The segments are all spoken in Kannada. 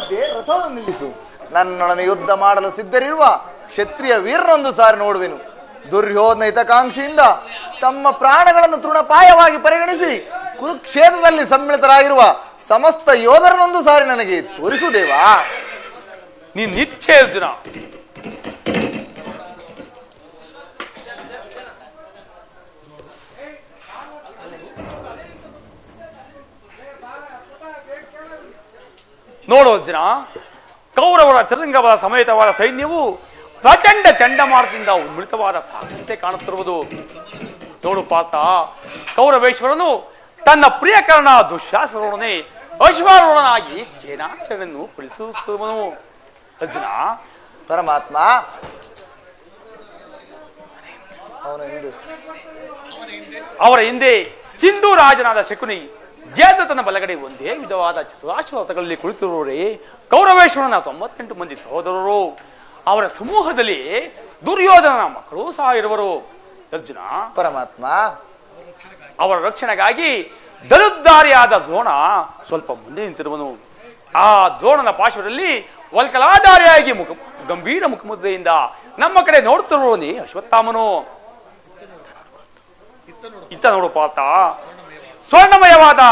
ಮಧ್ಯೆ ರಥವನ್ನು ನಿಲ್ಲಿಸು. ನನ್ನೊಡನೆ ಯುದ್ಧ ಮಾಡಲು ಸಿದ್ಧರಿರುವ ಕ್ಷತ್ರಿಯ ವೀರನೊಂದು ಸಾರಿ ನೋಡುವೆನು. ದುರ್ಯೋಧನ ಹಿತಕಾಂಕ್ಷಿಯಿಂದ ತಮ್ಮ ಪ್ರಾಣಗಳನ್ನು ತೃಣಪಾಯವಾಗಿ ಪರಿಗಣಿಸಿ ಕುರುಕ್ಷೇತ್ರದಲ್ಲಿ ಸಮ್ಮಿಳಿತರಾಗಿರುವ ಸಮಸ್ತ ಯೋಧರನೊಂದು ಸಾರಿ ನನಗೆ ತೋರಿಸು ದೇವಾ. ನೀನ್ ನಿಶ್ಚಯ ಅರ್ಜುನ. ನೋಡು ಅರ್ಜುನ, ಕೌರವರ ಚತುರಂಗವಾದ ಸಮೇತವಾದ ಸೈನ್ಯವು ಪ್ರಚಂಡ ಚಂಡಮಾರುತದಿಂದ ಉನ್ಮಿಳಿತವಾದ ಸಾಗರಂತೆ ಕಾಣುತ್ತಿರುವುದು. ನೋಡು ಪಾತ, ಕೌರವೇಶ್ವರನು ತನ್ನ ಪ್ರಿಯಕರಣ ದುಶ್ಯಾಸನೊಡನೆ ಅಶ್ವಾರೂಢನಾಗಿ ಸೇನಾಸನನ್ನು ಪಡಿಸುತ್ತಿರುವನು. ಅರ್ಜುನ, ಪರಮಾತ್ಮ ಅವರ ಹಿಂದೆ ಸಿಂಧೂ ರಾಜನಾದ ಶಕುನಿ ಜಯದ್ರಥನ ಬಲಗಡೆ ಒಂದೇ ವಿಧವಾದ ಚತುರಾಶ್ವರಥಗಳಲ್ಲಿ ಕುಳಿತಿರುವವರೇ ಕೌರವೇಶ್ವರನ 98 ಮಂದಿ ಸಹೋದರರು. ಅವರ ಸಮೂಹದಲ್ಲಿ ದುರ್ಯೋಧನನ ಮಕ್ಕಳು ಸಹ ಇರುವರು. ಅರ್ಜುನ, ಪರಮಾತ್ಮ ಅವರ ರಕ್ಷಣೆಗಾಗಿ ಧನುರ್ಧಾರಿಯಾದ ದ್ರೋಣ ಸ್ವಲ್ಪ ಮುಂದೆ ನಿಂತಿರುವನು. ಆ ದ್ರೋಣನ ಪಾರ್ಶ್ವದಲ್ಲಿ ವಲ್ಕಲಾಧಾರಿಯಾಗಿ ಗಂಭೀರ ಮುಖಮುದ್ರೆಯಿಂದ ನಮ್ಮ ಕಡೆ ನೋಡುತ್ತಿರುವವನೇ ಅಶ್ವತ್ಥಾಮನು. ಇತ್ತ ನೋಡು ಪಾತ, ಸ್ವರ್ಣಮಯವಾದ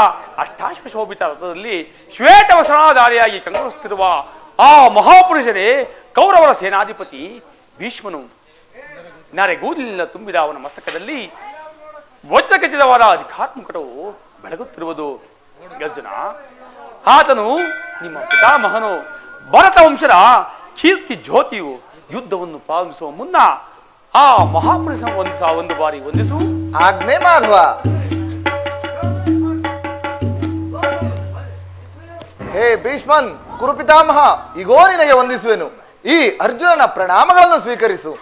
ಅಷ್ಟಾಶ್ವ ಶೋಭಿತ ರಥದಲ್ಲಿ ಶ್ವೇತವಸನಾಧಾರಿಯಾಗಿ ಕಂಗೊಳಿಸುತ್ತಿರುವ ಆ ಮಹಾಪುರುಷರೇ ಕೌರವರ ಸೇನಾಧಿಪತಿ ಭೀಷ್ಮನು. ನರೆಗೂದಲಿನಿಂದ ತುಂಬಿದ ಅವನ ಮಸ್ತಕದಲ್ಲಿ ವಜ್ರಖಚಿತವಾದ ಅಧಿಕಾರ ಮುಕಟವು ಬೆಳಗುತ್ತಿರುವುದು. ಅರ್ಜುನ, ಆತನು ನಿಮ್ಮ ಪಿತಾಮಹನು ಭರತ ವಂಶದ ಕೀರ್ತಿ ಜ್ಯೋತಿಯು. ಯುದ್ಧವನ್ನು ಪ್ರಾರಂಭಿಸುವ ಮುನ್ನ ಆ ಮಹಾಪುರುಷನ ಒಂದು ಬಾರಿ ವಂದಿಸು. ಆಜ್ಞೆ ಮಾಧವ. ಹೇ ಭೀಷ್ಮನ್, ಕುರುಪಿತಾಮಹ, ಈಗೋ ನಿನಗೆ ವಂದಿಸುವೆನು. ಈ ಅರ್ಜುನನ ಪ್ರಣಾಮಗಳನ್ನು ಸ್ವೀಕರಿಸು.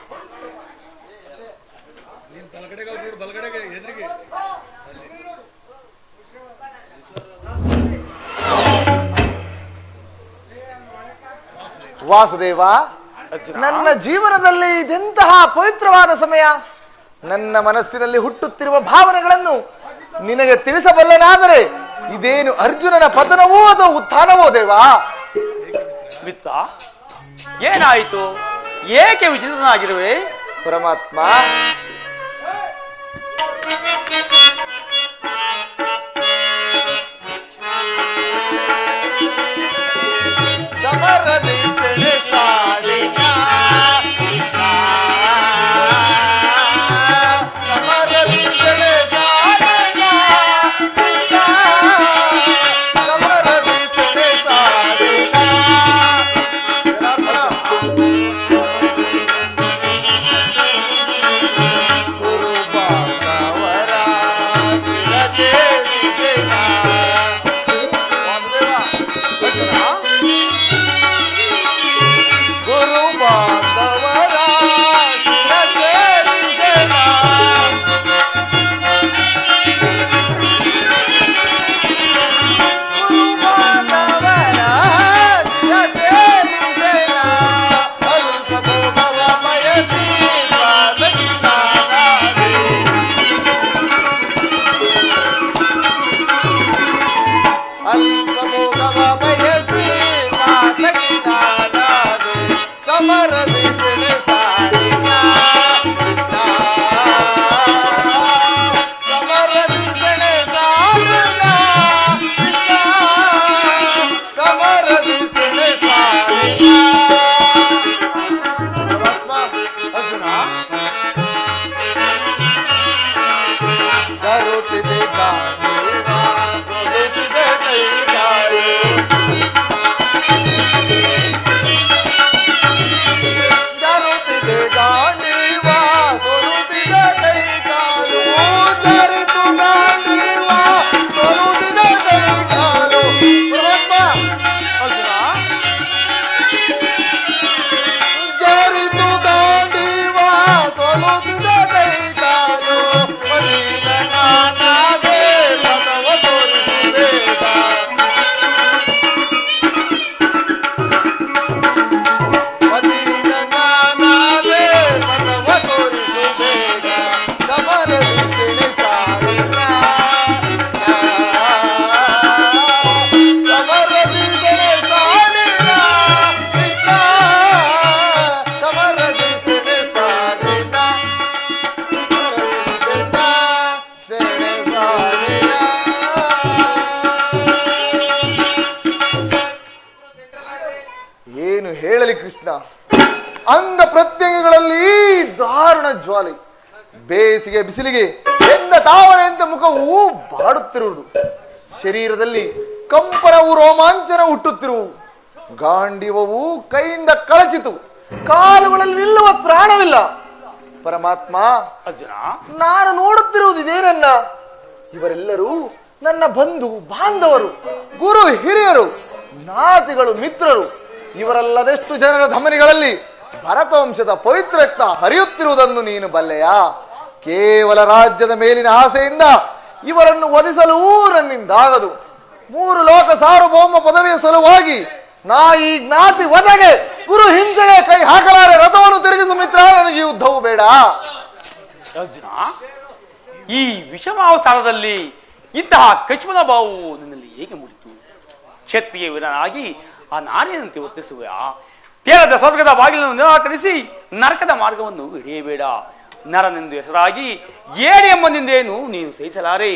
ವಾಸುದೇವ, ನನ್ನ ಜೀವನದಲ್ಲಿ ಇದೆಂತಹ ಪವಿತ್ರವಾದ ಸಮಯ. ನನ್ನ ಮನಸ್ಸಿನಲ್ಲಿ ಹುಟ್ಟುತ್ತಿರುವ ಭಾವನೆಗಳನ್ನು ನಿನಗೆ ತಿಳಿಸಬಲ್ಲನಾದರೆ ಇದೇನು ಅರ್ಜುನನ ಪತನವೋ ಅಥವಾ ಉತ್ಥಾನವೋ ದೇವಾ? ಮಿತ್ರ, ಏನಾಯಿತು? ಏಕೆ ವಿಚಿತ್ರನಾಗಿರುವೆ? ಪರಮಾತ್ಮ, ಏನು ಹೇಳಲಿ ಕೃಷ್ಣ, ಅಂಗ ಪ್ರತ್ಯಂಗಗಳಲ್ಲಿ ದಾರುಣ ಜ್ವಾಲೆ, ಬೇಸಿಗೆ ಬಿಸಿಲಿಗೆ ಎಂದ ತಾವರೆಯಂತೆ ಮುಖವು ಬಾಡುತ್ತಿರುವುದು, ಶರೀರದಲ್ಲಿ ಕಂಪನವು ರೋಮಾಂಚನ ಹುಟ್ಟುತ್ತಿರುವು, ಗಾಂಡಿವವು ಕೈಯಿಂದ ಕಳಚಿತು, ಕಾಲುಗಳಲ್ಲಿ ನಿಲ್ಲುವ ತ್ರಾಣವಿಲ್ಲ. ಪರಮಾತ್ಮ, ಅರ್ಜುನ, ನಾನು ನೋಡುತ್ತಿರುವುದು ಇದೇನನ್ನ? ಇವರೆಲ್ಲರೂ ನನ್ನ ಬಂಧು ಬಾಂಧವರು, ಗುರು ಹಿರಿಯರು, ನಾತಿಗಳು, ಮಿತ್ರರು. ಇವರಲ್ಲದೆಷ್ಟು ಜನರ ಧಮನಿಗಳಲ್ಲಿ ಭರತವಂಶದ ಪವಿತ್ರ ರಕ್ತ ಹರಿಯುತ್ತಿರುವುದನ್ನು ನೀನು ಬಲ್ಲೆಯಾ? ಕೇವಲ ರಾಜ್ಯದ ಮೇಲಿನ ಆಸೆಯಿಂದ ಇವರನ್ನು ವಧಿಸಲು ನನ್ನಿಂದಾಗದು. 3 ಲೋಕ ಸಾರ್ವಭೌಮ ಪದವಿಯ ಸಲುವಾಗಿ ನಾ ಈ ಜ್ಞಾತಿ ವಧೆಗೆ, ಗುರು ಹಿಂಸೆಗೆ ಕೈ ಹಾಕಲಾರೆ. ರಥವನ್ನು ತಿರುಗಿಸು ಮಿತ್ರ, ನನಗೆ ಯುದ್ಧವು ಬೇಡ. ಅರ್ಜುನ, ಈ ವಿಷಮಾವಸಾನದಲ್ಲಿ ಇಂತಹ ಕಶ್ಮಲ ಭಾವು ನಿನ್ನಲ್ಲಿ ಹೇಗೆ ಮೂಡಿತು? ಕ್ಷತ್ರಿಯ ವೀರನಾಗಿ ಆ ನಾರಿಯಂತೆ ವರ್ತಿಸುವೆಯಾ? ತೇರದ ಸ್ವರ್ಗದ ಬಾಗಿಲನ್ನು ನಿರಾಕರಿಸಿ ನರಕದ ಮಾರ್ಗವನ್ನು ಹಿಡಿಯಬೇಡ. ನರನೆಂದು ಹೆಸರಾಗಿ ಏಡಿ ಎಂಬನಿಂದೇನು ನೀನು ಸಹಿಸಲಾರೆ.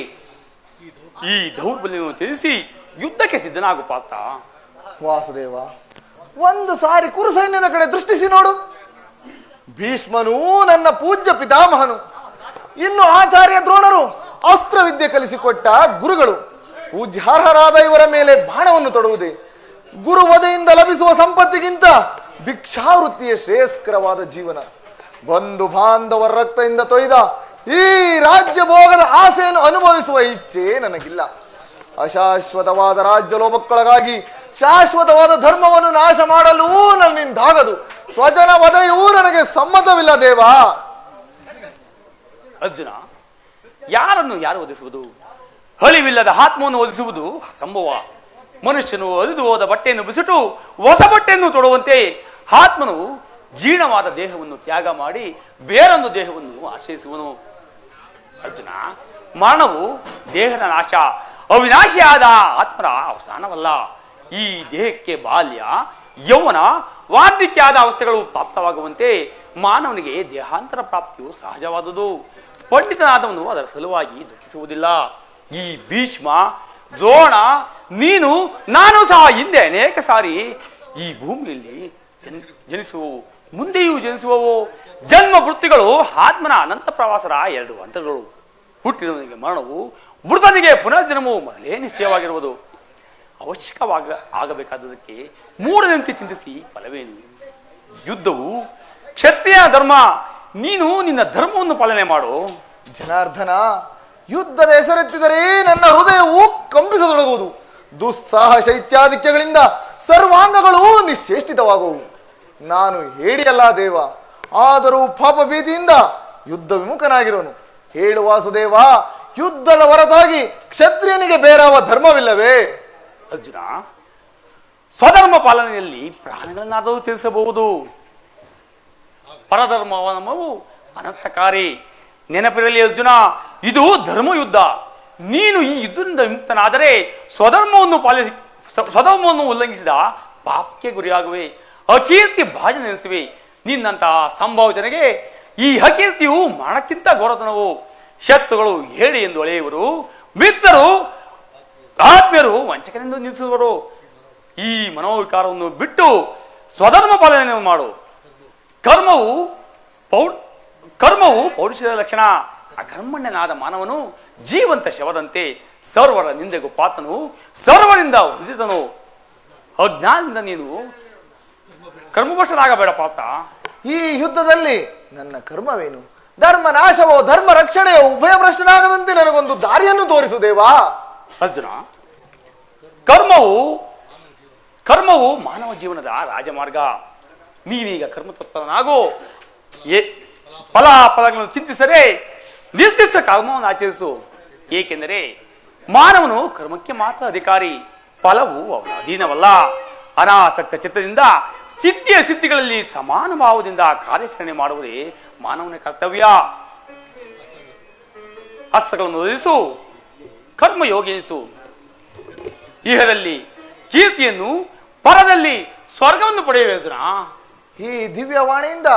ಈ ದೌರ್ಬಲ್ಯವನ್ನು ತ್ಯಜಿಸಿ ಯುದ್ಧಕ್ಕೆ ಸಿದ್ಧನಾಗು ಪಾತ್ರ. ವಾಸುದೇವ, ಒಂದು ಸಾರಿ ಕುರುಸೈನ್ಯದ ಕಡೆ ದೃಷ್ಟಿಸಿ ನೋಡು. ಭೀಷ್ಮನು ನನ್ನ ಪೂಜ್ಯ ಪಿತಾಮಹನು, ಇನ್ನು ಆಚಾರ್ಯ ದ್ರೋಣರು ಅಸ್ತ್ರವಿದ್ಯೆ ಕಲಿಸಿಕೊಟ್ಟ ಗುರುಗಳು. ಪೂಜ್ಯಾರ್ಹರಾದ ಇವರ ಮೇಲೆ ಬಾಣವನ್ನು ತೊಡುವುದೇ ಗುರುವಧೆಯಿಂದ ಲಭಿಸುವ ಸಂಪತ್ತಿಗಿಂತ ಭಿಕ್ಷಾವೃತ್ತಿಯ ಶ್ರೇಯಸ್ಕರವಾದ ಜೀವನ. ಬಂಧು ಬಾಂಧವರ ರಕ್ತದಿಂದ ತೊಯ್ದ ಈ ರಾಜ್ಯ ಭೋಗದ ಆಸೆಯನ್ನು ಅನುಭವಿಸುವ ಇಚ್ಛೆ ನನಗಿಲ್ಲ. ಅಶಾಶ್ವತವಾದ ರಾಜ್ಯ ಲೋಭಕ್ಕೊಳಗಾಗಿ ಶಾಶ್ವತವಾದ ಧರ್ಮವನ್ನು ನಾಶ ಮಾಡಲು ನನ್ನಿಂದಾಗದು. ಸ್ವಜನ ವಧೆಯೂ ನನಗೆ ಸಮ್ಮತವಿಲ್ಲ ದೇವ. ಅರ್ಜುನ, ಯಾರನ್ನು ಯಾರು ಒದಿಸುವುದು? ಹಳಿವಿಲ್ಲದ ಆತ್ಮವನ್ನು ಒದಿಸುವುದು ಅಸಂಭವ. ಮನುಷ್ಯನು ಅರಿದು ಹೋದ ಬಟ್ಟೆಯನ್ನು ಬಿಸಿಟು ಹೊಸ ಬಟ್ಟೆಯನ್ನು ತೊಡುವಂತೆ ಆತ್ಮನು ಜೀರ್ಣವಾದ ದೇಹವನ್ನು ತ್ಯಾಗ ಮಾಡಿ ಬೇರೊಂದು ದೇಹವನ್ನು ಆಶ್ರಯಿಸುವನು. ಅರ್ಜುನ, ಮರಣವು ದೇಹದ ನಾಶ, ಅವಿನಾಶಿಯಾದ ಆತ್ಮರ ಅವಸಾನವಲ್ಲ. ಈ ದೇಹಕ್ಕೆ ಬಾಲ್ಯ, ಯೌವನ, ವಾರ್ಧಕ್ಯಾದ ಅವಸ್ಥೆಗಳು ಪ್ರಾಪ್ತವಾಗುವಂತೆ ಮಾನವನಿಗೆ ದೇಹಾಂತರ ಪ್ರಾಪ್ತಿಯು ಸಹಜವಾದುದು. ಪಂಡಿತನಾದವನು ಅದರ ಸಲುವಾಗಿ ದುಃಖಿಸುವುದಿಲ್ಲ. ಈ ಭೀಷ್ಮ, ದ್ರೋಣ, ನೀನು, ನಾನು ಸಹ ಹಿಂದೆ ಅನೇಕ ಸಾರಿ ಈ ಭೂಮಿಯಲ್ಲಿ ಜನಿಸುವವು, ಮುಂದೆಯೂ ಜನಿಸುವವು. ಜನ್ಮ ವೃತ್ತಿಗಳು ಆತ್ಮನ ಅನಂತ ಪ್ರವಾಸದ 2 ಹಂತಗಳು. ಹುಟ್ಟಿದವನಿಗೆ ಮರಣವು, ಮೃತನಿಗೆ ಪುನರ್ಜನ್ಮವು ಮೊದಲೇ ನಿಶ್ಚಯವಾಗಿರುವುದು. ಆಗಬೇಕಾದದಕ್ಕೆ ಮೂಢನಂತೆ ಚಿಂತಿಸಿ ಫಲವೇನು? ಯುದ್ಧವು ಕ್ಷತ್ರಿಯ ಧರ್ಮ, ನೀನು ನಿನ್ನ ಧರ್ಮವನ್ನು ಪಾಲನೆ ಮಾಡು. ಜನಾರ್ದನ, ಯುದ್ಧದ ಹೆಸರೆತ್ತಿದರೆ ನನ್ನ ಹೃದಯವು ಕಂಪಿಸತೊಡಗುವುದು. ದುಸ್ಸಾಹಸ ಇತ್ಯಾದಿತ್ಯಗಳಿಂದ ಸರ್ವಾಂಗಗಳು ನಿಶ್ಚೇಷ್ಟಿತವಾಗುವು. ನಾನು ಹೇಳಿಯಲ್ಲ ದೇವ, ಆದರೂ ಪಾಪ ಭೀತಿಯಿಂದ ಯುದ್ಧ ವಿಮುಖನಾಗಿರೋನು. ಹೇಳು ವಾಸುದೇವ, ಯುದ್ಧದ ಹೊರತಾಗಿ ಕ್ಷತ್ರಿಯನಿಗೆ ಬೇರಾವ ಧರ್ಮವಿಲ್ಲವೇ? ಅರ್ಜುನ, ಸ್ವಧರ್ಮ ಪಾಲನೆಯಲ್ಲಿ ಪ್ರಾಣಗಳನ್ನಾದರೂ ತಿಳಿಸಬಹುದು. ಪರಧರ್ಮವು ಅನರ್ಥಕಾರಿ. ನೆನಪಿರಲಿ ಅರ್ಜುನ, ಇದು ಧರ್ಮಯುದ್ಧ. ನೀನು ಈ ಯುದ್ಧದಿಂದ ವಿಮುಕ್ತನಾದರೆ ಸ್ವಧರ್ಮವನ್ನು ಉಲ್ಲಂಘಿಸಿದ ಪಾಪಕ್ಕೆ ಗುರಿಯಾಗುವೆ, ಅಕೀರ್ತಿ ಭಾಜನ ನೆನೆಸುವೆ. ನಿನ್ನಂತಹ ಸಂಭಾವನೆಗೆ ಈ ಅಕೀರ್ತಿಯು ಮರಣಕ್ಕಿಂತ ಘೋರತನವು. ಶತ್ರುಗಳು ಹೇಳಿ ಎಂದು ಅಳೆಯುವರು, ಮಿತ್ರರು ಆತ್ಮೀಯರು ವಂಚಕನೆಂದು ನಿಲ್ಲಿಸುವರು. ಈ ಮನೋವಿಕಾರವನ್ನು ಬಿಟ್ಟು ಸ್ವಧರ್ಮ ಪಾಲನೆ ಮಾಡು. ಕರ್ಮವು ಪೌರುಷದ ಲಕ್ಷಣ. ಅಕರ್ಮಣ್ಯನಾದ ಮಾನವನು ಜೀವಂತ ಶವದಂತೆ, ಸರ್ವರ ನಿಂದೆಗೂ ಪಾತನು, ಸರ್ವರಿಂದ ಉದಿತನು. ಅಜ್ಞಾನದಿಂದ ನೀನು ಕರ್ಮಭ್ರಷ್ಟನಾಗಬೇಡ ಪಾತ. ಈ ಯುದ್ಧದಲ್ಲಿ ನನ್ನ ಕರ್ಮವೇನು? ಧರ್ಮ ನಾಶವೋ ಧರ್ಮ ರಕ್ಷಣೆಯೋ ಉಭಯ ಭ್ರಷ್ಟನಾಗದಂತೆ ನನಗೊಂದು ದಾರಿಯನ್ನು ತೋರಿಸು ದೇವಾ. ಅರ್ಜುನ, ಕರ್ಮವು ಮಾನವ ಜೀವನದ ರಾಜಮಾರ್ಗ. ನೀವೀಗ ಕರ್ಮತತ್ಪರನಾಗೋ, ಫಲಾಫಲಗಳನ್ನು ಚಿಂತಿಸದೆ ನಿರ್ದಿಷ್ಟ ಕರ್ಮವನ್ನು ಆಚರಿಸು. ಏಕೆಂದರೆ ಮಾನವನು ಕರ್ಮಕ್ಕೆ ಮಾತ್ರ ಅಧಿಕಾರಿ, ಫಲವು ಅವನ ಅಧೀನವಲ್ಲ. ಅನಾಸಕ್ತ ಚಿತ್ತದಿಂದ ಸಿದ್ಧಿಗಳಲ್ಲಿ ಸಮಾನ ಭಾವದಿಂದ ಕಾರ್ಯಾಚರಣೆ ಮಾಡುವುದೇ ಮಾನವನ ಕರ್ತವ್ಯ. ಹಸ್ತಗಳನ್ನು ಒದಗಿಸು, ಕರ್ಮಯೋಗಿಸು. ಇಹದಲ್ಲಿ ಕೀರ್ತಿಯನ್ನು, ಪರದಲ್ಲಿ ಸ್ವರ್ಗವನ್ನು ಪಡೆಯುವ. ಈ ದಿವ್ಯವಾಣಿಯಿಂದ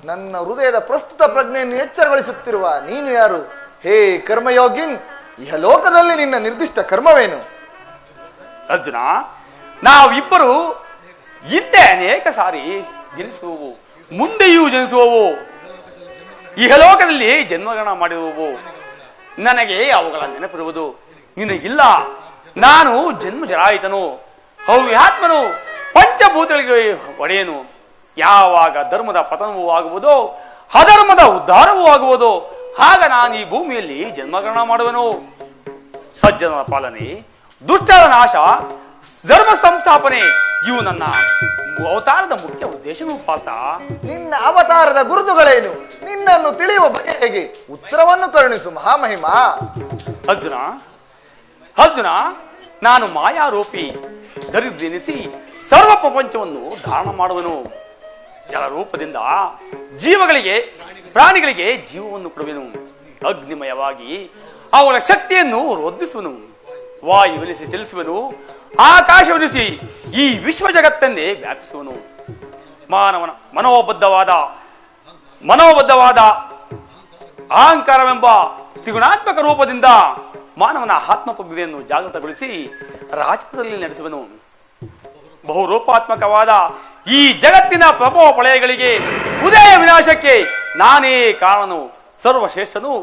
ನನ್ನ ಹೃದಯದ ಪ್ರಸ್ತುತ ಪ್ರಜ್ಞೆಯನ್ನು ಎಚ್ಚರಗೊಳಿಸುತ್ತಿರುವ ನೀನು ಯಾರು? ಹೇ ಕರ್ಮಯೋಗಿನ್, ಇಹಲೋಕದಲ್ಲಿ ನಿನ್ನ ನಿರ್ದಿಷ್ಟ ಕರ್ಮವೇನು? ಅರ್ಜುನ, ನಾವಿಬ್ಬರು ಹಿಂದೆ ಅನೇಕ ಸಾರಿ ಜನಿಸುವವು, ಮುಂದೆಯೂ ಜನಿಸುವವು, ಇಹಲೋಕದಲ್ಲಿ ಜನ್ಮಗ್ರಹಣ ಮಾಡಿರುವವು. ನನಗೆ ಅವುಗಳ ನೆನಪಿರುವುದು ನಿನಗಿಲ್ಲ. ನಾನು ಜನ್ಮ ಜರಾಯಿತನು, ಅವ್ಯಾತ್ಮನು, ಪಂಚಭೂತಗಳಿಗೆ ಒಡೆಯನು. ಯಾವಾಗ ಧರ್ಮದ ಪತನವೂ ಆಗುವುದೋ ಅಧರ್ಮದ ಉದ್ಧಾರವೂ ಆಗುವುದೋ ಆಗ ನಾನು ಈ ಭೂಮಿಯಲ್ಲಿ ಜನ್ಮಗ್ರಹಣ ಮಾಡುವೆನು. ಸಜ್ಜನರ ಪಾಲನೆ, ದುಷ್ಟರ ನಾಶ, ಧರ್ಮ ಸಂಸ್ಥಾಪನೆ ಇವು ನನ್ನ ಅವತಾರದ ಮುಖ್ಯ ಉದ್ದೇಶಗಳು. ಪಾತ, ನಿನ್ನ ಅವತಾರದ ಗುರುತುಗಳೇನು? ನಿನ್ನನ್ನು ತಿಳಿಯುವ ಬಗೆ ಹೇಗೆ? ಉತ್ತರವನ್ನು ಕರುಣಿಸು ಮಹಾಮಹಿಮಾ. ಅರ್ಜುನ, ಅರ್ಜುನ, ನಾನು ಮಾಯಾರೂಪಿ ದರಿದ್ರೆನಿಸಿ ಸರ್ವ ಪ್ರಪಂಚವನ್ನು ಧಾರಣ ಮಾಡುವನು. ಜಲ ರೂಪದಿಂದ ಜೀವಗಳಿಗೆ, ಪ್ರಾಣಿಗಳಿಗೆ ಜೀವವನ್ನು ಕೊಡುವೆನು. ಅಗ್ನಿಮಯವಾಗಿ ಅವಳ ಶಕ್ತಿಯನ್ನು ವೃದ್ಧಿಸುವನು. ವಾಯುವೆನಿಸಿ ಚಲಿಸುವನು. ಆಕಾಶವೆನಿಸಿ ಈ ವಿಶ್ವ ಜಗತ್ತನ್ನೇ ವ್ಯಾಪಿಸುವನು. ಮಾನವನ ಮನೋಬದ್ಧವಾದ ಅಹಂಕಾರವೆಂಬ ತ್ರಿಗುಣಾತ್ಮಕ ರೂಪದಿಂದ ಮಾನವನ ಆತ್ಮಪ್ರಜ್ಞೆಯನ್ನು ಜಾಗೃತಗೊಳಿಸಿ ರಾಜಪಥದಲ್ಲಿ ನಡೆಸುವನು. ಬಹುರೂಪಾತ್ಮಕವಾದ ಈ ಜಗತ್ತಿನ ಪ್ರಭಾವ ಪ್ರಳಯಗಳಿಗೆ, ಉದಯ ವಿನಾಶಕ್ಕೆ ನಾನೇ ಕಾರಣನು, ಸರ್ವಶ್ರೇಷ್ಠನು,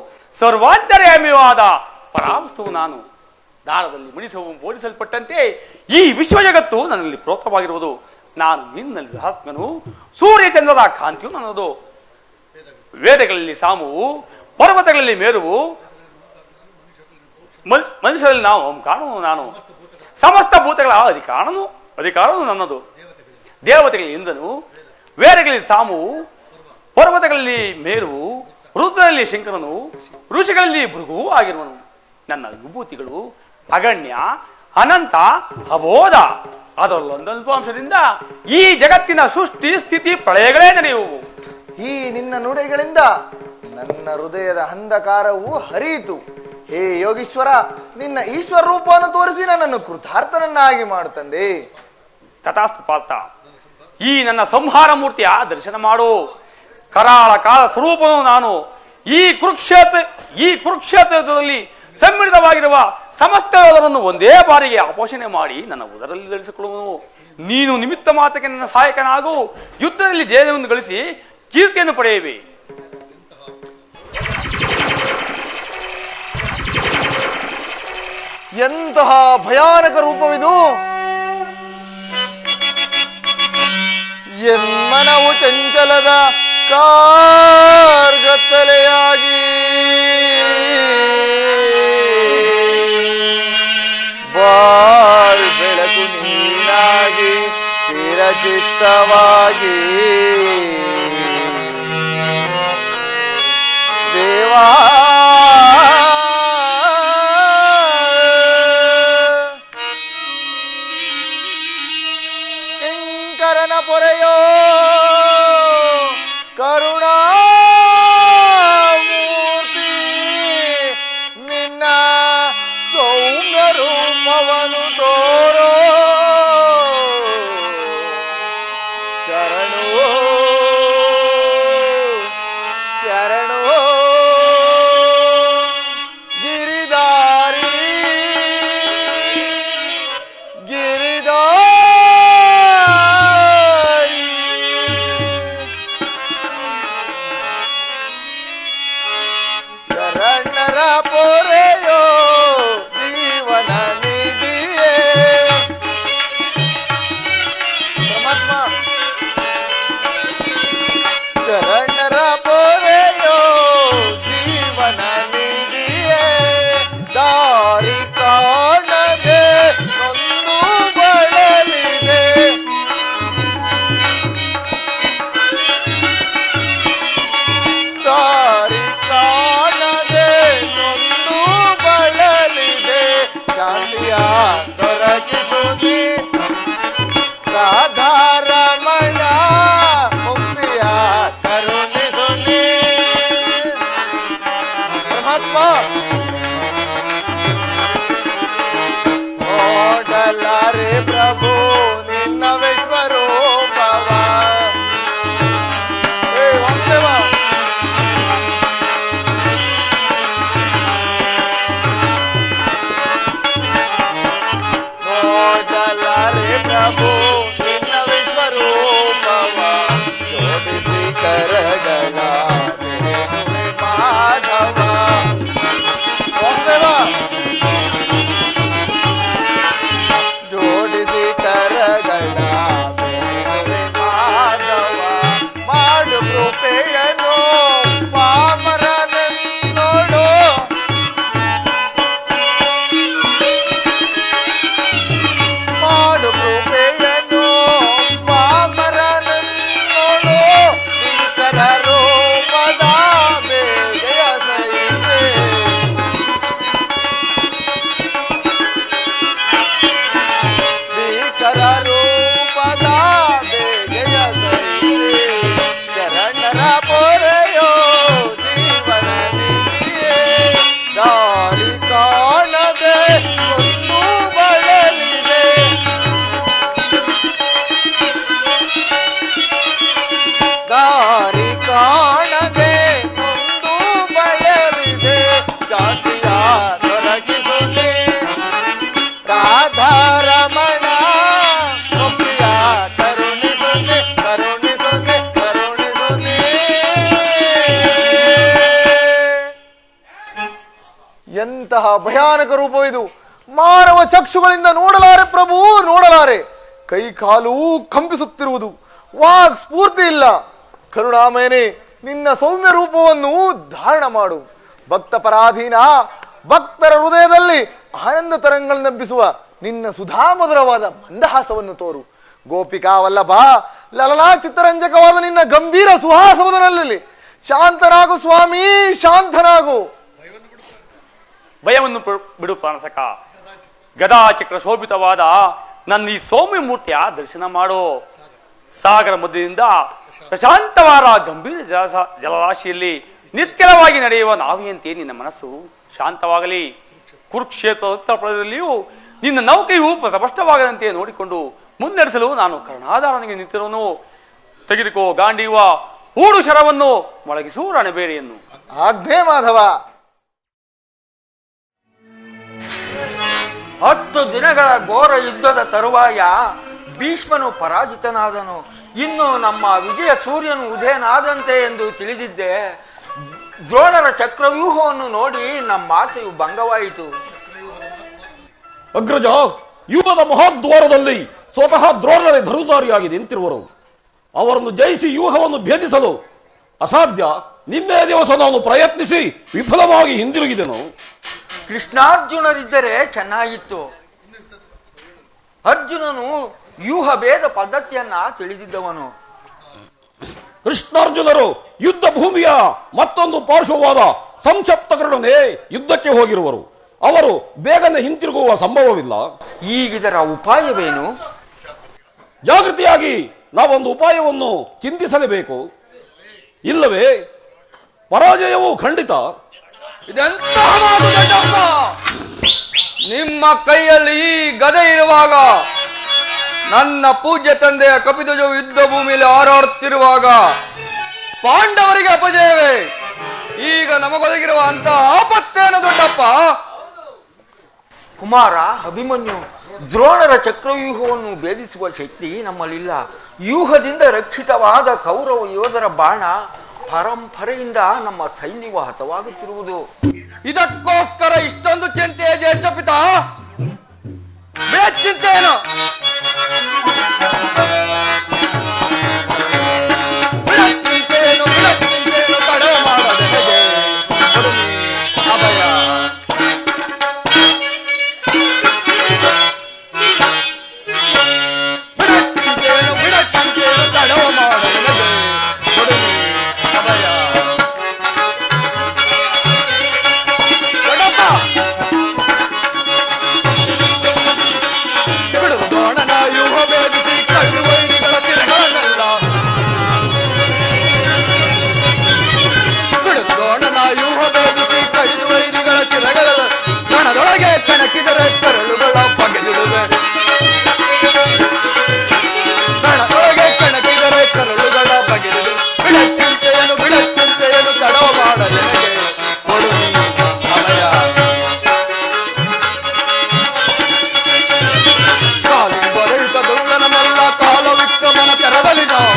ಸರ್ವಾಂತರ್ಯಾಮಿಯಾದ ಪರಾವಸ್ತುವು ನಾನು. ದಾರದಲ್ಲಿ ಬೋಧಿಸಲ್ಪಟ್ಟಂತೆ ಈ ವಿಶ್ವ ಜಗತ್ತು ನನ್ನಲ್ಲಿ ಪ್ರೋತವಾಗಿರುವುದು. ನಾನು ನಿನ್ನಲ್ಲಿ ಆತ್ಮನು, ಸೂರ್ಯಚಂದ್ರದ ಕಾಂತಿಯು ನನ್ನದು. ವೇದಗಳಲ್ಲಿ ಸಾಮುವು, ಪರ್ವತಗಳಲ್ಲಿ ಮೇರುವು, ಮನುಷ್ಯರಲ್ಲಿ ನಾವು ಕಾಣುವು ನಾನು. ಸಮಸ್ತ ಭೂತಗಳ ಅಧಿಕಾರನು ನನ್ನದು. ದೇವತೆಗಳಲ್ಲಿ ಇಂದನು, ವೇದಗಳಲ್ಲಿ ಸಾಮುವು, ಪರ್ವತಗಳಲ್ಲಿ ಮೇರುವು, ರುದ್ರದಲ್ಲಿ ಶಂಕರನು, ಋಷಿಗಳಲ್ಲಿ ಭೃಗುವು ಆಗಿರುವನು. ನನ್ನ ವಿಭೂತಿಗಳು ಅಗಣ್ಯ, ಅನಂತ, ಅಬೋಧ. ಅದರಲ್ಲೊಂದೊಂದು ಅಂಶದಿಂದ ಈ ಜಗತ್ತಿನ ಸೃಷ್ಟಿ, ಸ್ಥಿತಿ, ಪ್ರಳಯಗಳೇ ನಡೆಯುವು. ಈ ನಿನ್ನ ನುಡಿಗಳಿಂದ ನನ್ನ ಹೃದಯದ ಅಂಧಕಾರವು ಹರಿಯಿತು. ಹೇ ಯೋಗೀಶ್ವರ, ನಿನ್ನ ಈಶ್ವರ ರೂಪವನ್ನು ತೋರಿಸಿ ನನ್ನನ್ನು ಕೃತಾರ್ಥನನ್ನಾಗಿ ಮಾಡುತ್ತಂದೆ. ತಥಾಸ್ತು ಪಾರ್ಥ, ಈ ನನ್ನ ಸಂಹಾರ ಮೂರ್ತಿಯ ದರ್ಶನ ಮಾಡು. ಕರಾಳ ಕಾಲ ಸ್ವರೂಪನು ನಾನು. ಈ ಕುರುಕ್ಷೇತ್ರದಲ್ಲಿ ಸಮ್ಮಿಳಿತವಾಗಿರುವ ಸಮಸ್ತ ಯೋಧರನ್ನು ಒಂದೇ ಬಾರಿಗೆ ಅಪೋಷಣೆ ಮಾಡಿ ನನ್ನ ಉದರಲ್ಲಿ ಧರಿಸಿಕೊಳ್ಳುವನು. ನೀನು ನಿಮಿತ್ತ ಮಾತ್ರಕ್ಕೆ ನನ್ನ ಸಹಾಯಕನಾಗು. ಯುದ್ಧದಲ್ಲಿ ಜಯವನ್ನು ಗಳಿಸಿ ಕೀರ್ತಿಯನ್ನು ಪಡೆಯುವೆ. ಎಂತಹ ಭಯಾನಕ ರೂಪವಿದು! ಎನ್ಮನವು ಚಂಚಲದ ಕಾರ್ಗತ್ತಲೆಯಾಗಿ ಬಾಳ್ ಬೆಳಕು ನೀನಾಗಿ ಚಿರಚಿತ್ತವಾಗಿ ದೇವಾ ಕಿಂಕರನ ಪೊರೆಯೋ ಕರುಣಾಮೂರ್ತಿ ನಿನ್ನ ಸೌಮ್ಯ ರೂಪವನು ತೋರೋ ಶರಣೋ ಶರಣೋ ಗಿರಿದಾರಿ ಗಿರಿದಾರಿ ಎಂತಹ ಭಯಾನಕ ರೂಪವಿದು! ಮಾನವ ಚಕ್ಷುಗಳಿಂದ ನೋಡಲಾರೆ ಪ್ರಭು, ನೋಡಲಾರೆ. ಕೈ ಕಾಲು ಕಂಪಿಸುತ್ತಿರುವುದು, ವಾಗ್ ಸ್ಫೂರ್ತಿ ಇಲ್ಲ. ಕರುಣಾಮಯನೇ, ನಿನ್ನ ಸೌಮ್ಯ ರೂಪವನ್ನು ಧಾರಣ ಮಾಡು. ಭಕ್ತ ಪರಾಧೀನ, ಭಕ್ತರ ಹೃದಯದಲ್ಲಿ ಆನಂದ ತರಂಗಗಳನ್ನೆಬ್ಬಿಸುವ ನಿನ್ನ ಸುಧಾಮಧುರವಾದ ಮಂದಹಾಸವನ್ನು ತೋರು. ಗೋಪಿಕಾ ವಲ್ಲಭ, ಲಲನಾ ಚಿತ್ತರಂಜಕವಾದ ನಿನ್ನ ಗಂಭೀರ ಸುಹಾಸವದನಲ್ಲಿ ಶಾಂತನಾಗು ಸ್ವಾಮಿ, ಶಾಂತನಾಗು. ಭಯವನ್ನು ಬಿಡು ಪ್ರಾಣಸಕ. ಗದಾಚಕ್ರ ಶೋಭಿತವಾದ ನನ್ನ ಈ ಸೌಮ್ಯ ಮೂರ್ತಿಯ ದರ್ಶನ ಮಾಡು. ಸಾಗರ ಮಧ್ಯದಿಂದ ಪ್ರಶಾಂತವಾದ ಗಂಭೀರ ಜಲರಾಶಿಯಲ್ಲಿ ನಿಶ್ಚಲವಾಗಿ ನಡೆಯುವ ನಾವಿಯಂತೆ ನಿನ್ನ ಮನಸ್ಸು ಶಾಂತವಾಗಲಿ. ಕುರುಕ್ಷೇತ್ರ ಉತ್ತರ ಪ್ರದೇಶದಲ್ಲಿಯೂ ನಿನ್ನ ನೌಕೆಯು ಸ್ಪಷ್ಟವಾಗದಂತೆ ನೋಡಿಕೊಂಡು ಮುನ್ನಡೆಸಲು ನಾನು ಕರ್ಣಾಧಾರನಿಗೆ ನಿಂತಿರುವನು. ತೆಗೆದುಕೋ ಗಾಂಡೀವ, ಹೂಡು ಶರವನ್ನು, ಮೊಳಗಿಸು ರಣಬೇರಿಯನ್ನು. ಆಜ್ಞೆ ಮಾಧವ. 10 ದಿನಗಳ ಘೋರ ಯುದ್ಧದ ತರುವಾಯ ಭೀಷ್ಮನು ಪರಾಜಿತನಾದನು. ಇನ್ನು ನಮ್ಮ ವಿಜಯ ಸೂರ್ಯನು ಉದಯನಾದಂತೆ ಎಂದು ತಿಳಿದಿದ್ದೆ. ದ್ರೋಣರ ಚಕ್ರವ್ಯೂಹವನ್ನು ನೋಡಿ ನಮ್ಮ ಆಸೆಯು ಭಂಗವಾಯಿತು. ಅಗ್ರಜ, ಯುಗದ ಮಹಾದ್ವಾರದಲ್ಲಿ ಸ್ವತಃ ದ್ರೋಣರೇ ಧರುಧಾರಿಯಾಗಿ ನಿಂತಿರುವರು. ಅವರನ್ನು ಜಯಿಸಿ ವ್ಯೂಹವನ್ನು ಭೇದಿಸಲು ಅಸಾಧ್ಯ. ನಿನ್ನೆ ದಿವಸ ನಾನು ಪ್ರಯತ್ನಿಸಿ ವಿಫಲವಾಗಿ ಹಿಂದಿರುಗಿದೆನು. ಕೃಷ್ಣಾರ್ಜುನರಿದ್ದರೆ ಚೆನ್ನಾಗಿತ್ತು. ಅರ್ಜುನನು ವ್ಯೂಹ ಭೇದ ಪದ್ಧತಿಯನ್ನ ತಿಳಿದಿದ್ದವನು. ಕೃಷ್ಣಾರ್ಜುನರು ಯುದ್ಧ ಭೂಮಿಯ ಮತ್ತೊಂದು ಪಾರ್ಶ್ವವಾದ ಸಂಸಪ್ತಕರೊಡನೆ ಯುದ್ಧಕ್ಕೆ ಹೋಗಿರುವರು. ಅವರು ಬೇಗನೆ ಹಿಂತಿರುಗುವ ಸಂಭವವಿಲ್ಲ. ಈಗಿದರ ಉಪಾಯವೇನು? ಜಾಗೃತಿಯಾಗಿ ನಾವೊಂದು ಉಪಾಯವನ್ನು ಚಿಂತಿಸಲೇಬೇಕು. ಇಲ್ಲವೇ ಪರಾಜಯವು ಖಂಡಿತ. ಇದೆಂತಹ ಮಾತು ದೊಡ್ಡಪ್ಪ! ನಿಮ್ಮ ಕೈಯಲ್ಲಿ ಈ ಗದೆ ಇರುವಾಗ, ನನ್ನ ಪೂಜ್ಯ ತಂದೆಯ ಕಪಿಧ್ವಜವು ಯುದ್ಧ ಭೂಮಿಯಲ್ಲಿ ಹಾರಾಡುತ್ತಿರುವಾಗ ಪಾಂಡವರಿಗೆ ಅಪಜಯವೇ? ಈಗ ನಮಗೊದಗಿರುವ ಅಂತ ಆಪತ್ತೇನು ದೊಡ್ಡಪ್ಪ? ಕುಮಾರ, ಅಭಿಮನ್ಯು, ದ್ರೋಣರ ಚಕ್ರವ್ಯೂಹವನ್ನು ಭೇದಿಸುವ ಶಕ್ತಿ ನಮ್ಮಲ್ಲಿಲ್ಲ. ವ್ಯೂಹದಿಂದ ರಕ್ಷಿತವಾದ ಕೌರವ ಯೋಧರ ಬಾಣ ಪರಂಪರೆಯಿಂದ ನಮ್ಮ ಸೈನ್ಯವು ಹತವಾಗುತ್ತಿರುವುದು. ಇದಕ್ಕೋಸ್ಕರ ಇಷ್ಟೊಂದು ಚಿಂತೆ ಜ್ಯೇಷ್ಠ ಪಿತಾ? ಚಿಂತೆ ಏನು? ತಡ ಮಾಡದೆ ಅಭಯ. ಕಣಕಿದರೆ ಕರಳುಗಳ ಬಗೆದಿಡುವೆ. ಕಣದೊಳಗೆ ಕಣಕಿದರೆ ಕರಳುಗಳ ಬಗೆದಿಡು. ಬಿಡಚಿಂತೆಯನ್ನು ತಡವ ಮಾಡ ನನಗೆ ಕೊಡು ಅಭಯ. ಕಾಲು ಬರೆಯುತ್ತ ದುರ್ಗನಮೆಲ್ಲ ಕಾಲ ವಿಕ್ರಮನ ತೆರದಲ್ಲಿ ನಾವು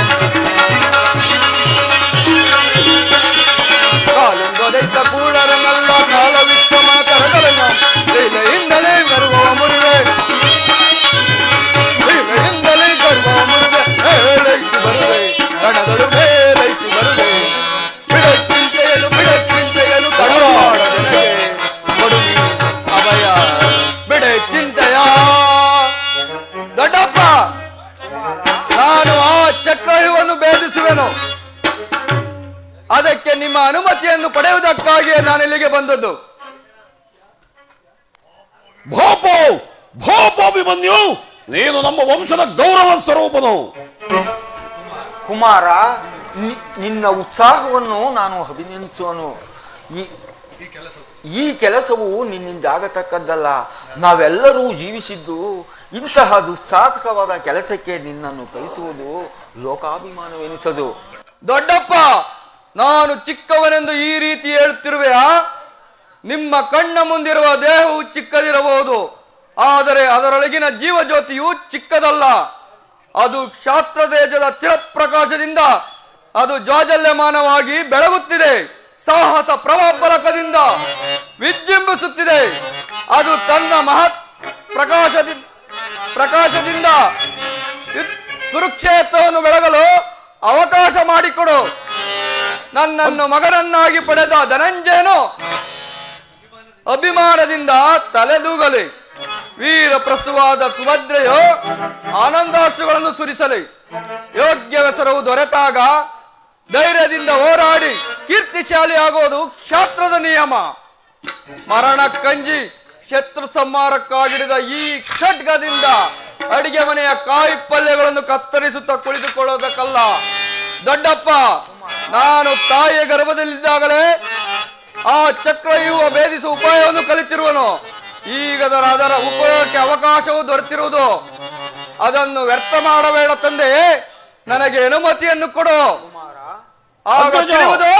ಕಾಲು ಬರೆಯುತ್ತ ಕೂಡರನ್ನೆಲ್ಲ ಕಾಲ ವಿಕ್ರಮನ ತೆರದಲ್ಲಿ ನಾವು ಲೀಲೆಯಿಂದಲೇ ಬರುವ ಮುರುವೆ, ಲೀಲೆಯಿಂದಲೇ ಬರುವ ಮುರುವೆ, ಹೇಳೈಸಿ ಬರುವೆ ಕಣದಳು ಮೇಲೈಸಿ ಬರುವೆ. ಬಿಡಚಿಂತೆಯನ್ನು ತಡವಾಡ ನನಗೆ ಕೊಡು ಅಭಯ. ಬಿಡೆ ಚಿಂತೆಯ ದೊಡ್ಡಪ್ಪ, ನಾನು ಆ ಚಕ್ರವ್ಯೂಹವನ್ನು ಭೇದಿಸುವೆನು. ಅದಕ್ಕೆ ನಿಮ್ಮ ಅನುಮತಿಯನ್ನು ಪಡೆಯುವುದಕ್ಕಾಗಿಯೇ ನಾನು ಇಲ್ಲಿಗೆ ಬಂದದ್ದು. ಅಭಿಮನ್ಯು, ನೀನು ನಮ್ಮ ವಂಶದ ಗೌರವ ಸ್ವರೂಪನು. ಕುಮಾರ, ನಿನ್ನ ಉತ್ಸಾಹವನ್ನು ನಾನು ಅಭಿನಂದಿಸುವನು. ಈ ಕೆಲಸವು ನಿನ್ನಿಂದ ಆಗತಕ್ಕದ್ದಲ್ಲ. ನಾವೆಲ್ಲರೂ ಜೀವಿಸಿದ್ದು ಇಂತಹ ದುಸ್ಸಾಹಸವಾದ ಕೆಲಸಕ್ಕೆ ನಿನ್ನನ್ನು ಕಲಿಸುವುದು ಲೋಕಾಭಿಮಾನವೆನಿಸದು. ದೊಡ್ಡಪ್ಪ, ನಾನು ಚಿಕ್ಕವನೆಂದು ಈ ರೀತಿ ಹೇಳುತ್ತಿರುವೆಯಾ? ನಿಮ್ಮ ಕಣ್ಣ ಮುಂದಿರುವ ದೇಹವು ಚಿಕ್ಕದಿರಬಹುದು, ಆದರೆ ಅದರೊಳಗಿನ ಜೀವಜ್ಯೋತಿಯು ಚಿಕ್ಕದಲ್ಲ. ಅದು ಶಾಸ್ತ್ರ ತೇಜದ ಚಿರಪ್ರಕಾಶದಿಂದ ಅದು ಜಾಜಲ್ಯಮಾನವಾಗಿ ಬೆಳಗುತ್ತಿದೆ. ಸಾಹಸ ಪ್ರಭಾಬಲಕದಿಂದ ವಿಜೃಂಭಿಸುತ್ತಿದೆ. ಅದು ತನ್ನ ಮಹತ್ ಪ್ರಕಾಶದಿಂದ ಕುರುಕ್ಷೇತ್ರವನ್ನು ಬೆಳಗಲು ಅವಕಾಶ ಮಾಡಿಕೊಡು. ನನ್ನನ್ನು ಮಗನನ್ನಾಗಿ ಪಡೆದ ಧನಂಜಯನು ಅಭಿಮಾನದಿಂದ ತಲೆದೂಗಲಿ. ವೀರ ಪ್ರಸುವಾದ ಸುಭದ್ರೆಯು ಆನಂದಾಶ್ರುಗಳನ್ನು ಸುರಿಸಲಿ. ಯೋಗ್ಯವೆಸರವು ದೊರೆತಾಗ ಧೈರ್ಯದಿಂದ ಹೋರಾಡಿ ಕೀರ್ತಿಶಾಲಿ ಆಗೋದು ಕ್ಷಾತ್ರದ ನಿಯಮ. ಮರಣ ಕಂಜಿ ಶತ್ರು ಸಂಹಾರಕ್ಕಾಗಿಡಿದ ಈ ಖಡ್ಗದಿಂದ ಅಡಿಗೆ ಮನೆಯ ಕಾಯಿ ಪಲ್ಯಗಳನ್ನು ಕತ್ತರಿಸುತ್ತಾ ಕುಳಿತುಕೊಳ್ಳೋದಕ್ಕಲ್ಲ. ದೊಡ್ಡಪ್ಪ, ನಾನು ತಾಯಿಯ ಗರ್ಭದಲ್ಲಿದ್ದಾಗಲೇ ಆ ಚಕ್ರವ್ಯೂಹ ಭೇದಿಸುವ ಉಪಾಯವನ್ನು ಕಲಿತಿರುವನು. ಈಗ ಅದರ ಉಪಯೋಗಕ್ಕೆ ಅವಕಾಶವೂ ದೊರೆತಿರುವುದು. ಅದನ್ನು ವ್ಯರ್ಥ ಮಾಡಬೇಡ ತಂದೆ, ನನಗೆ ಅನುಮತಿಯನ್ನು ಕೊಡು. ಆಗ ತಿಳಿಯುವುದು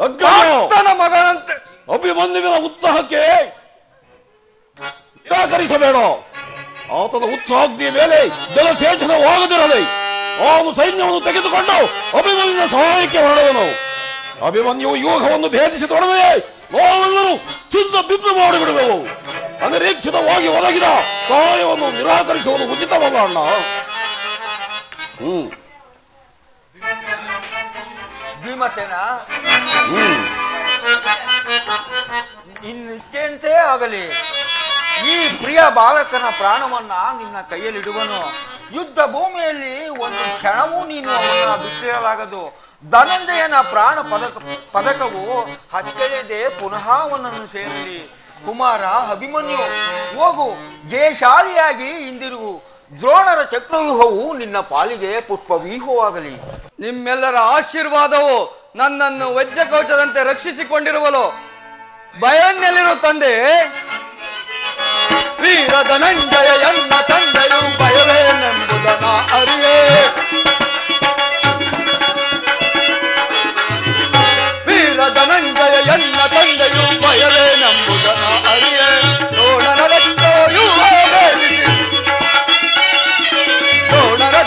ಭಕ್ತನ ಮಗನಂತೆ. ಅಭಿಮನ್ಯುವಿನ ಉತ್ಸಾಹಕ್ಕೆ ನಿರಾಕರಿಸಬೇಡ. ಆತನ ಉತ್ಸಾಹಗ್ನಿಯ ಮೇಲೆ ಜಲಸೇಚನವಾಗದಿರಲಿ. ಅವನು ಸೈನ್ಯವನ್ನು ತೆಗೆದುಕೊಂಡು ಅಭಿಮನ್ಯುವಿನ ಸಹಾಯಕ್ಕೆ ಹೊರಡುವನು. ಅಭಿಮನ್ಯುವು ಯೋಗವನ್ನು ಭೇದಿಸಿದೊಡನೆ ನಾವೆಲ್ಲರೂ ಚಿನ್ನ ಬಿದ್ದು ಮಾಡಿಬಿಡುವೆವು. ಅನಿರೀಕ್ಷಿತವಾಗಿ ಒದಗಿದ ಸಹಾಯವನ್ನು ನಿರಾಕರಿಸುವುದು ಉಚಿತವಲ್ಲ ಅಣ್ಣ. ಭೀಮಸೇನ, ಇನ್ನಿಷ್ಟಂತೆ ಆಗಲಿ. ಈ ಪ್ರಿಯ ಬಾಲಕನ ಪ್ರಾಣವನ್ನ ನಿನ್ನ ಕೈಯಲ್ಲಿಡುವನು. ಯುದ್ಧ ಭೂಮಿಯಲ್ಲಿ ಒಂದು ಕ್ಷಣವೂ ನೀನು ಅವನ್ನ ಬಿಟ್ಟಿರಲಾಗದು. ಧನಂಜಯನ ಪ್ರಾಣ ಪದಕವು ಹಚ್ಚಲಿದೆ, ಪುನಃ ಅವನನ್ನು ಸೇರಲಿ. ಕುಮಾರ ಅಭಿಮನ್ಯು, ಹೋಗು, ಜಯಶಾಲಿಯಾಗಿ ಹಿಂದಿರುಗು. ದ್ರೋಣರ ಚಕ್ರವ್ಯೂಹವು ನಿನ್ನ ಪಾಲಿಗೆ ಪುಷ್ಪವ್ಯೂಹವಾಗಲಿ. ನಿಮ್ಮೆಲ್ಲರ ಆಶೀರ್ವಾದವು ನನ್ನನ್ನು ವಜ್ರ ಕವಚದಂತೆ ರಕ್ಷಿಸಿಕೊಂಡಿರುವಲು. ಭಯನ್ನಲ್ಲಿರು ತಂದೆ. ವೀರ ಧನಂಜಯ ಎನ್ನ ತಂದೆಯು ಭಯವೇನೆಂಬುದನ್ನ ಅರಿಯೇ. ವೀರ ಧನಂಜಯ ಎನ್ನ ತಂದೆಯು ಭಯವೇನೆಂಬುದನ್ನ ಅರಿಯೇ. ದ್ರೋಣರ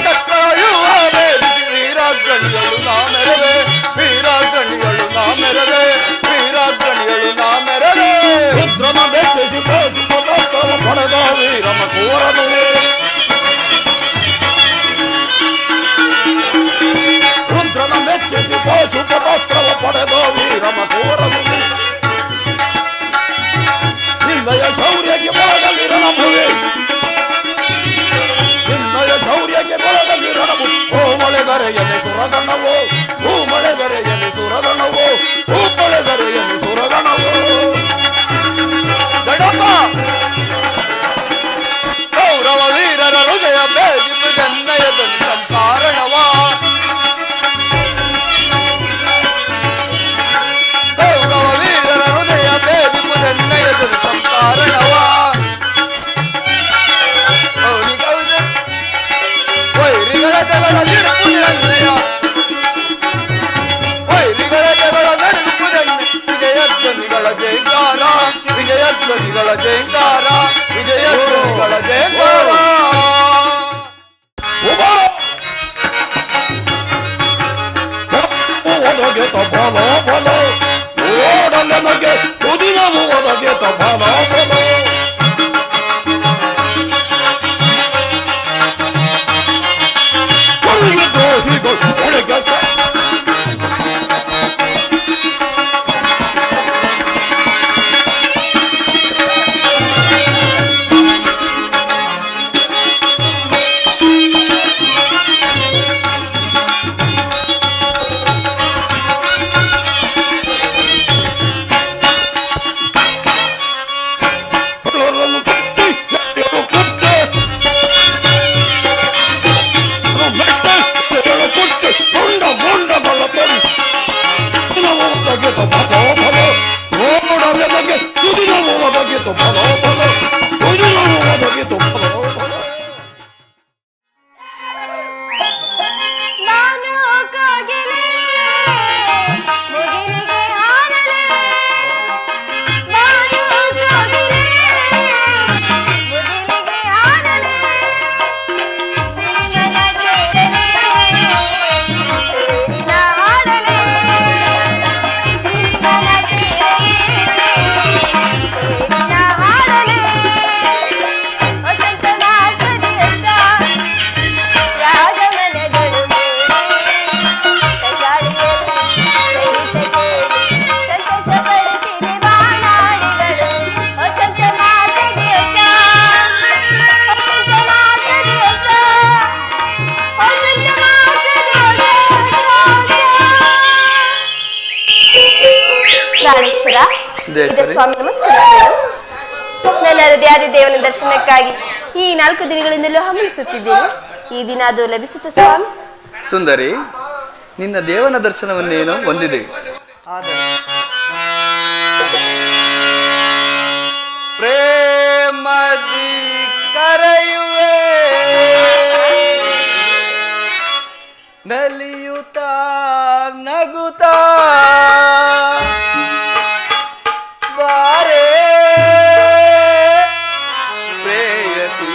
ಚಕ್ರವ್ಯೂಹ ಭೇದಿಸಿ ವೀರಾಗ್ರಣಿಗಳು ನಾ ಮೆರವೆ. ವೀರಾಗ್ರಣಿಗಳು ನಾ ಮೆರವೆ. ವೀರಾಗ್ರಣಿಗಳು ನಾ ಮೆರವೆ. ರುದ್ರನ ಬೆಚ್ಚಿಸಿ ಪಡೆದ ವೀರಮ ಕೋರನು. ರುದ್ರನ ಮೆಚ್ಚಿಸಿ ಪಾಶುಪತ್ರವ ಪಡೆದ ವೀರಮ ಕೋರನು. ನಿನ್ನಯ ಶೌರ್ಯಕ್ಕೆ ಬರಗಲಿರಲಭುವೆ. ನಿನ್ನಯ ಶೌರ್ಯಕ್ಕೆ ಬರಗಲಿರಲಭು. ಓ ಮಳೆಗರೆಯಲ್ಲಿ ಸುರಗಣವೋ, ಹೂ ಮಳೆಗರೆಯಲ್ಲಿ ಸುರಗಣವೋ, ಹೂ ಮಳೆಗರೆಯಲ್ಲಿ ಸುರಗಣವೋ. ದಡಪ್ಪ, ಕೌರವ ವೀರರ ಹೃದಯ ಭೇದಿಸು ಜನ್ನಯದಲ್ಲಿ ಸಂಕಾರಣವ. ಕೌರವ ವೀರರ ಹೃದಯ ಭೇದಿಸು ಜನ್ನಯದಲ್ಲಿ ಸಂಕಾರಣವ. ವೈರಿಗಳ ಜಗಳ ನಿರುಪುದನ್ನಯ. ವೈರಿಗಳ ಜಗಳ ನಡುಪುದನ್ನ. ವಿಜಯಧ್ವನಿಗಳ ಜಯಕಾರ, ವಿಜಯಧ್ವನಿಗಳ ಜಯಕಾರ, ವಿಜಯಧ್ವನಿಗಳ ಜಯಕಾರ. ಒದಗೆ ಬಲ ಬಲ ಓಡಲನಗೆ ಕುದಿನವು ಒದಗೆ ಬಲ ಬಲ. ದ್ರೋಹಿಗಳು ಒಳಗೆ ಸಿದ್ದೇಶ್ವರಿ. ಸ್ವಾಮಿ ನಮಸ್ಕಾರ. ನನ್ನ ಹೃದಯಾದಿ ದೇವನ ದರ್ಶನಕ್ಕಾಗಿ ಈ 4 ದಿನಗಳಿಂದಲೂ ಹಮ್ಮಳಿಸುತ್ತಿದ್ದೇನೆ. ಈ ದಿನ ಅದು ಲಭಿಸುತ್ತ ಸ್ವಾಮಿ? ಸುಂದರಿ, ನಿನ್ನ ದೇವನ ದರ್ಶನವನ್ನೇನೋ ಹೊಂದಿದೆ. ಆದರೆ ಪ್ರೇಮದಿ ಕರೆಯುವೆ ನಲಿಯುತ್ತಾ ನಗುತ್ತಾ ಬಾರೇ ಪ್ರೇಯಸಿ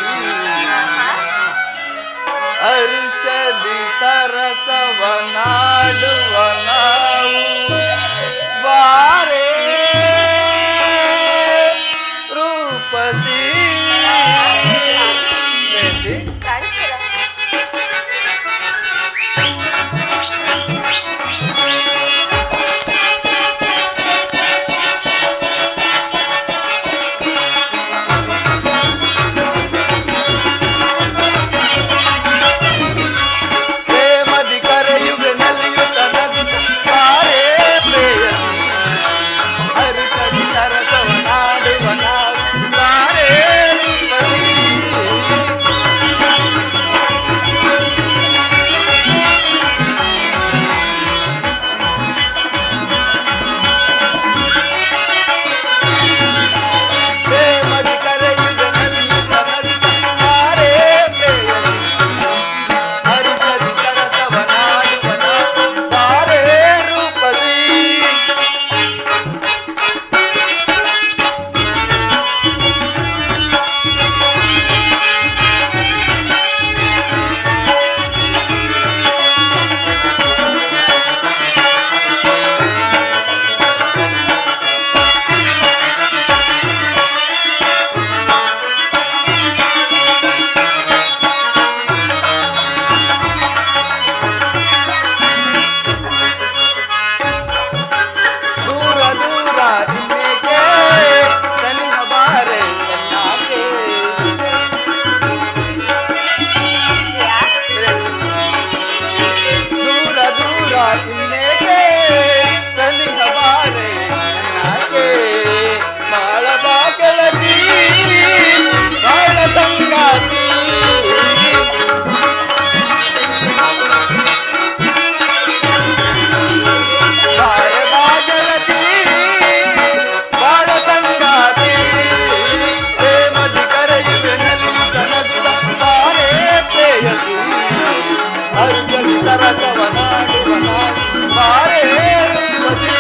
ಹರ್ಷದಿ ಸರಸವನಾಡುವ ನಾವು ಬಾರೇ ರೂಪಸಿ. ಪ್ರೇಮದಿ ಕರೆಯುವೆ ನಲಿಯುತ್ತ ನಗುತ್ತ ಬಾರೇ ಪ್ರೇಯಸಿ ಹರಿಸದಿ ಸರಸವನಾಡುವ ನಾವು ಬಾರೇ ರೂಪಸಿ. ಪ್ರೇಮದಿ ಕರೆಯುವೆ ನಲಿಯುತ್ತ ನಗುತ್ತ ಬಾರೇ ಪ್ರೇಯಸಿ ಹರಿಸದಿ ಸರಸವನಾಡುವ ನಾವು ಬಾರೇ ರೂಪಸಿ. ದೂರ ದೂರ ಇನ್ನೇಕೆ ಸನಿಹ ಬಾರೆ ಎನ್ನಾಕೆ. ದೂರ ದೂರ ಇನ್ನೇಕೆ ಸನಿಹ ಬಾರೆ ಎನ್ನಾಕೆ. ಬಾಳ ಬಾಕಳತಿ ಬಾಳ ಸಂಗಾತಿ ಬಾಳ ಬಾಕಳತಿ ಬಾಳ ಸಂಗಾತಿ. ಪ್ರೇಮದಿ ಕರೆಯುವೆ ನಲಿಯುತ್ತ ನಗುತ್ತ ಬಾರೇ ಪ್ರೇಯಸಿ ಹರಿಸದಿ ಸರಸವನಾಡುವ ನಾವು ಬಾರೇ ರೂಪಸಿ.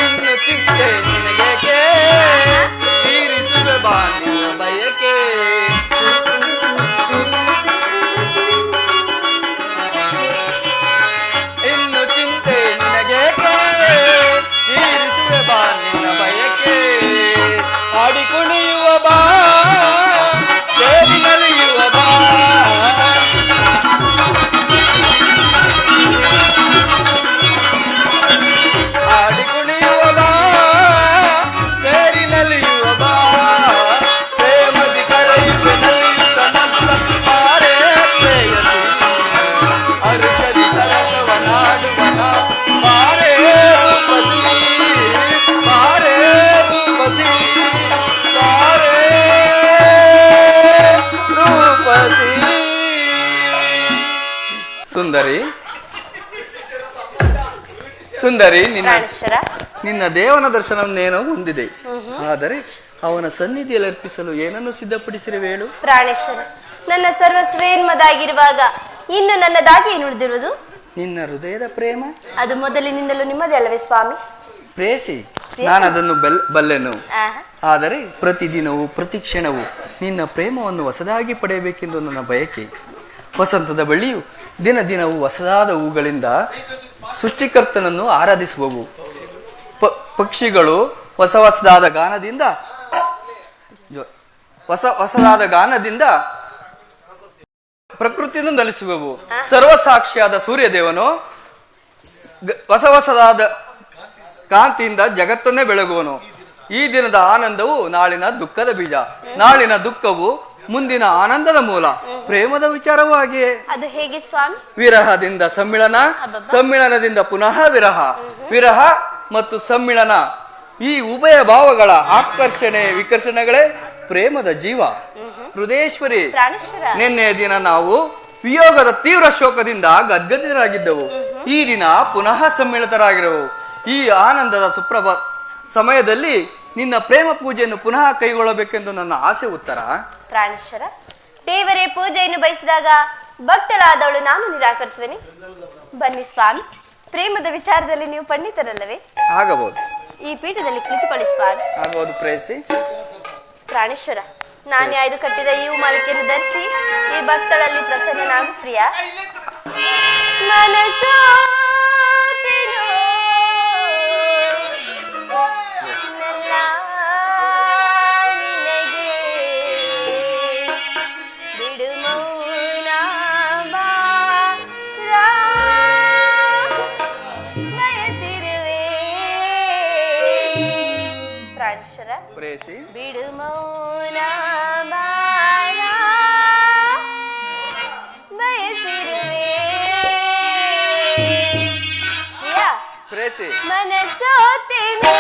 ಇನ್ನು ಚಿಂತೆ ನಿನಗೇಕೆ ತೀರಿಸುವೆ ಬಾ ನಿನ್ನ ಬಯಕೆ. ಇನ್ನು ಚಿಂತೆ ನಿನಗೇಕೆ ತೀರಿಸುವೆ ಬಾ ನಿನ್ನ ಬಯಕೆ. ಆಡಿ ಕುಣಿಯುವ ಬಾ ಸೇರಿ ನಲಿಯುವ ಬಾ ಆಡಿ ಕುಣಿಯುವ ಬಾ ಸೇರಿ ನಲಿಯುವ ಬಾ. ಪ್ರೇಮದಿ ಕರೆಯುವೆ ನಲಿಯುತ್ತ ನಗುತ್ತ ಬಾರೇ ಪ್ರೇಯಸಿ ಹರ್ಷದಿ ಸರಸವನಾಡುವ ನಾವು ಬಾರೇ ರೂಪಸಿ ಬಾರೇ ರೂಪಸಿ ಬಾರೇ ರೂಪಸಿ. ಸುಂದರಿ, ಸುಂದರಿ, ಪ್ರಾಣೇಶ್ವರ, ನಿನ್ನ ದೇವನ ದರ್ಶನವನ್ನೇನೋ ಹೊಂದಿದೆ. ಆದರೆ ಅವನ ಸನ್ನಿಧಿಯಲ್ಲಿ ಅರ್ಪಿಸಲು ಏನನ್ನು ಸಿದ್ಧಪಡಿಸಿರುವೆ ಹೇಳು. ಪ್ರಾಣೇಶ್ವರ, ನನ್ನ ಸರ್ವಸ್ವೇನ್ಮದಾಗಿರುವಾಗ ಇನ್ನು ನನ್ನದಾಗಿ ಏನು ಉಳಿದಿರುವುದು? ನಿನ್ನ ಹೃದಯದ ಪ್ರೇಮ ಅದು ಮೊದಲಿನಿಂದಲೂ ನಿಮ್ಮದೇ ಅಲ್ಲವೇ ಸ್ವಾಮಿ? ಪ್ರೇಸಿ, ನಾನು ಅದನ್ನು ಬಲ್ಲೆನು. ಆಹಾ. ಆದರೆ ಪ್ರತಿದಿನವೂ ಪ್ರತಿ ಕ್ಷಣವೂ ನಿನ್ನ ಪ್ರೇಮವನ್ನು ಹೊಸದಾಗಿ ಪಡೆಯಬೇಕೆಂದು ನನ್ನ ಬಯಕೆ. ವಸಂತದ ಬಳ್ಳಿಯು ದಿನ ದಿನವೂ ಹೊಸದಾದ ಹೂಗಳಿಂದ ಸೃಷ್ಟಿಕರ್ತನನ್ನು ಆರಾಧಿಸುವವು. ಪಕ್ಷಿಗಳು ಹೊಸದಾದ ಗಾನದಿಂದ ಹೊಸದಾದ ಗಾನದಿಂದ ಪ್ರಕೃತಿಯನ್ನು ನಲಿಸುವೆವು. ಸರ್ವಸಾಕ್ಷಿಯಾದ ಸೂರ್ಯದೇವನು ಹೊಸದಾದ ಕಾಂತಿಯಿಂದ ಜಗತ್ತನ್ನೇ ಬೆಳಗುವನು. ಈ ದಿನದ ಆನಂದವು ನಾಳಿನ ದುಃಖದ ಬೀಜ, ನಾಳಿನ ದುಃಖವು ಮುಂದಿನ ಆನಂದದ ಮೂಲ. ಪ್ರೇಮದ ವಿಚಾರವೂ ಹಾಗೆಯೇ. ಅದು ಹೇಗೆ ಸ್ವಾಮಿ? ವಿರಹದಿಂದ ಸಮ್ಮಿಳನ, ಸಮ್ಮಿಳನದಿಂದ ಪುನಃ ವಿರಹ, ವಿರಹ ಮತ್ತು ಸಮ್ಮಿಳನ ಈ ಉಭಯ ಭಾವಗಳ ಆಕರ್ಷಣೆ ವಿಕರ್ಷಣೆಗಳೇ ಪ್ರೇಮದ ಜೀವ. ಹೃದಯೇಶ್ವರಿ, ನಿನ್ನೆಯ ದಿನ ನಾವು ವಿಯೋಗದ ತೀವ್ರ ಶೋಕದಿಂದ ಗದ್ಗದಿತರಾಗಿದ್ದೆವು. ಈ ದಿನ ಪುನಃ ಸಮ್ಮಿಳಿತರಾಗಿರುವು. ಈ ಆನಂದದ ಸಮಯದಲ್ಲಿ ನಿನ್ನ ಪ್ರೇಮ ಪೂಜೆಯನ್ನು ಪುನಃ ಕೈಗೊಳ್ಳಬೇಕೆಂದು ನನ್ನ ಆಸೆ. ಉತ್ತರ: ಪ್ರಾಣೇಶ್ವರ, ದೇವರೇ ಪೂಜೆಯನ್ನು ಬಯಸಿದಾಗ ಭಕ್ತಳಾದವಳು ನಾನು ನಿರಾಕರಿಸುವೆನೆ? ಬನ್ನಿ ಸ್ವಾಮಿ, ಪ್ರೇಮದ ವಿಚಾರದಲ್ಲಿ ನೀವು ಪಂಡಿತರಲ್ಲವೇ? ಆಗಬಹುದು. ಈ ಪೀಠದಲ್ಲಿ ಕುಳಿತುಕೊಳ್ಳಿ ಸ್ವಾಮಿ. ಆಗಬಹುದು ಪ್ರೇಯಸಿ. ಪ್ರಾಣೇಶ್ವರ, ನಾನೇ ಆಯ್ದು ಕಟ್ಟಿದ ಈ ಮಾಲಿಕೆಯನ್ನು ಧರಿಸಿ ಈ ಭಕ್ತಳಲ್ಲಿ ಪ್ರಸನ್ನನಾಗು ಪ್ರಿಯ. ಮನಸ್ಸು ಪ್ರೇಯಸಿ, ಬಿಡು ಮೌನ ಬಯಸಿರುವೆ. ಪ್ರೇಯಸಿ, ಮನಸ್ಸೋತೆನು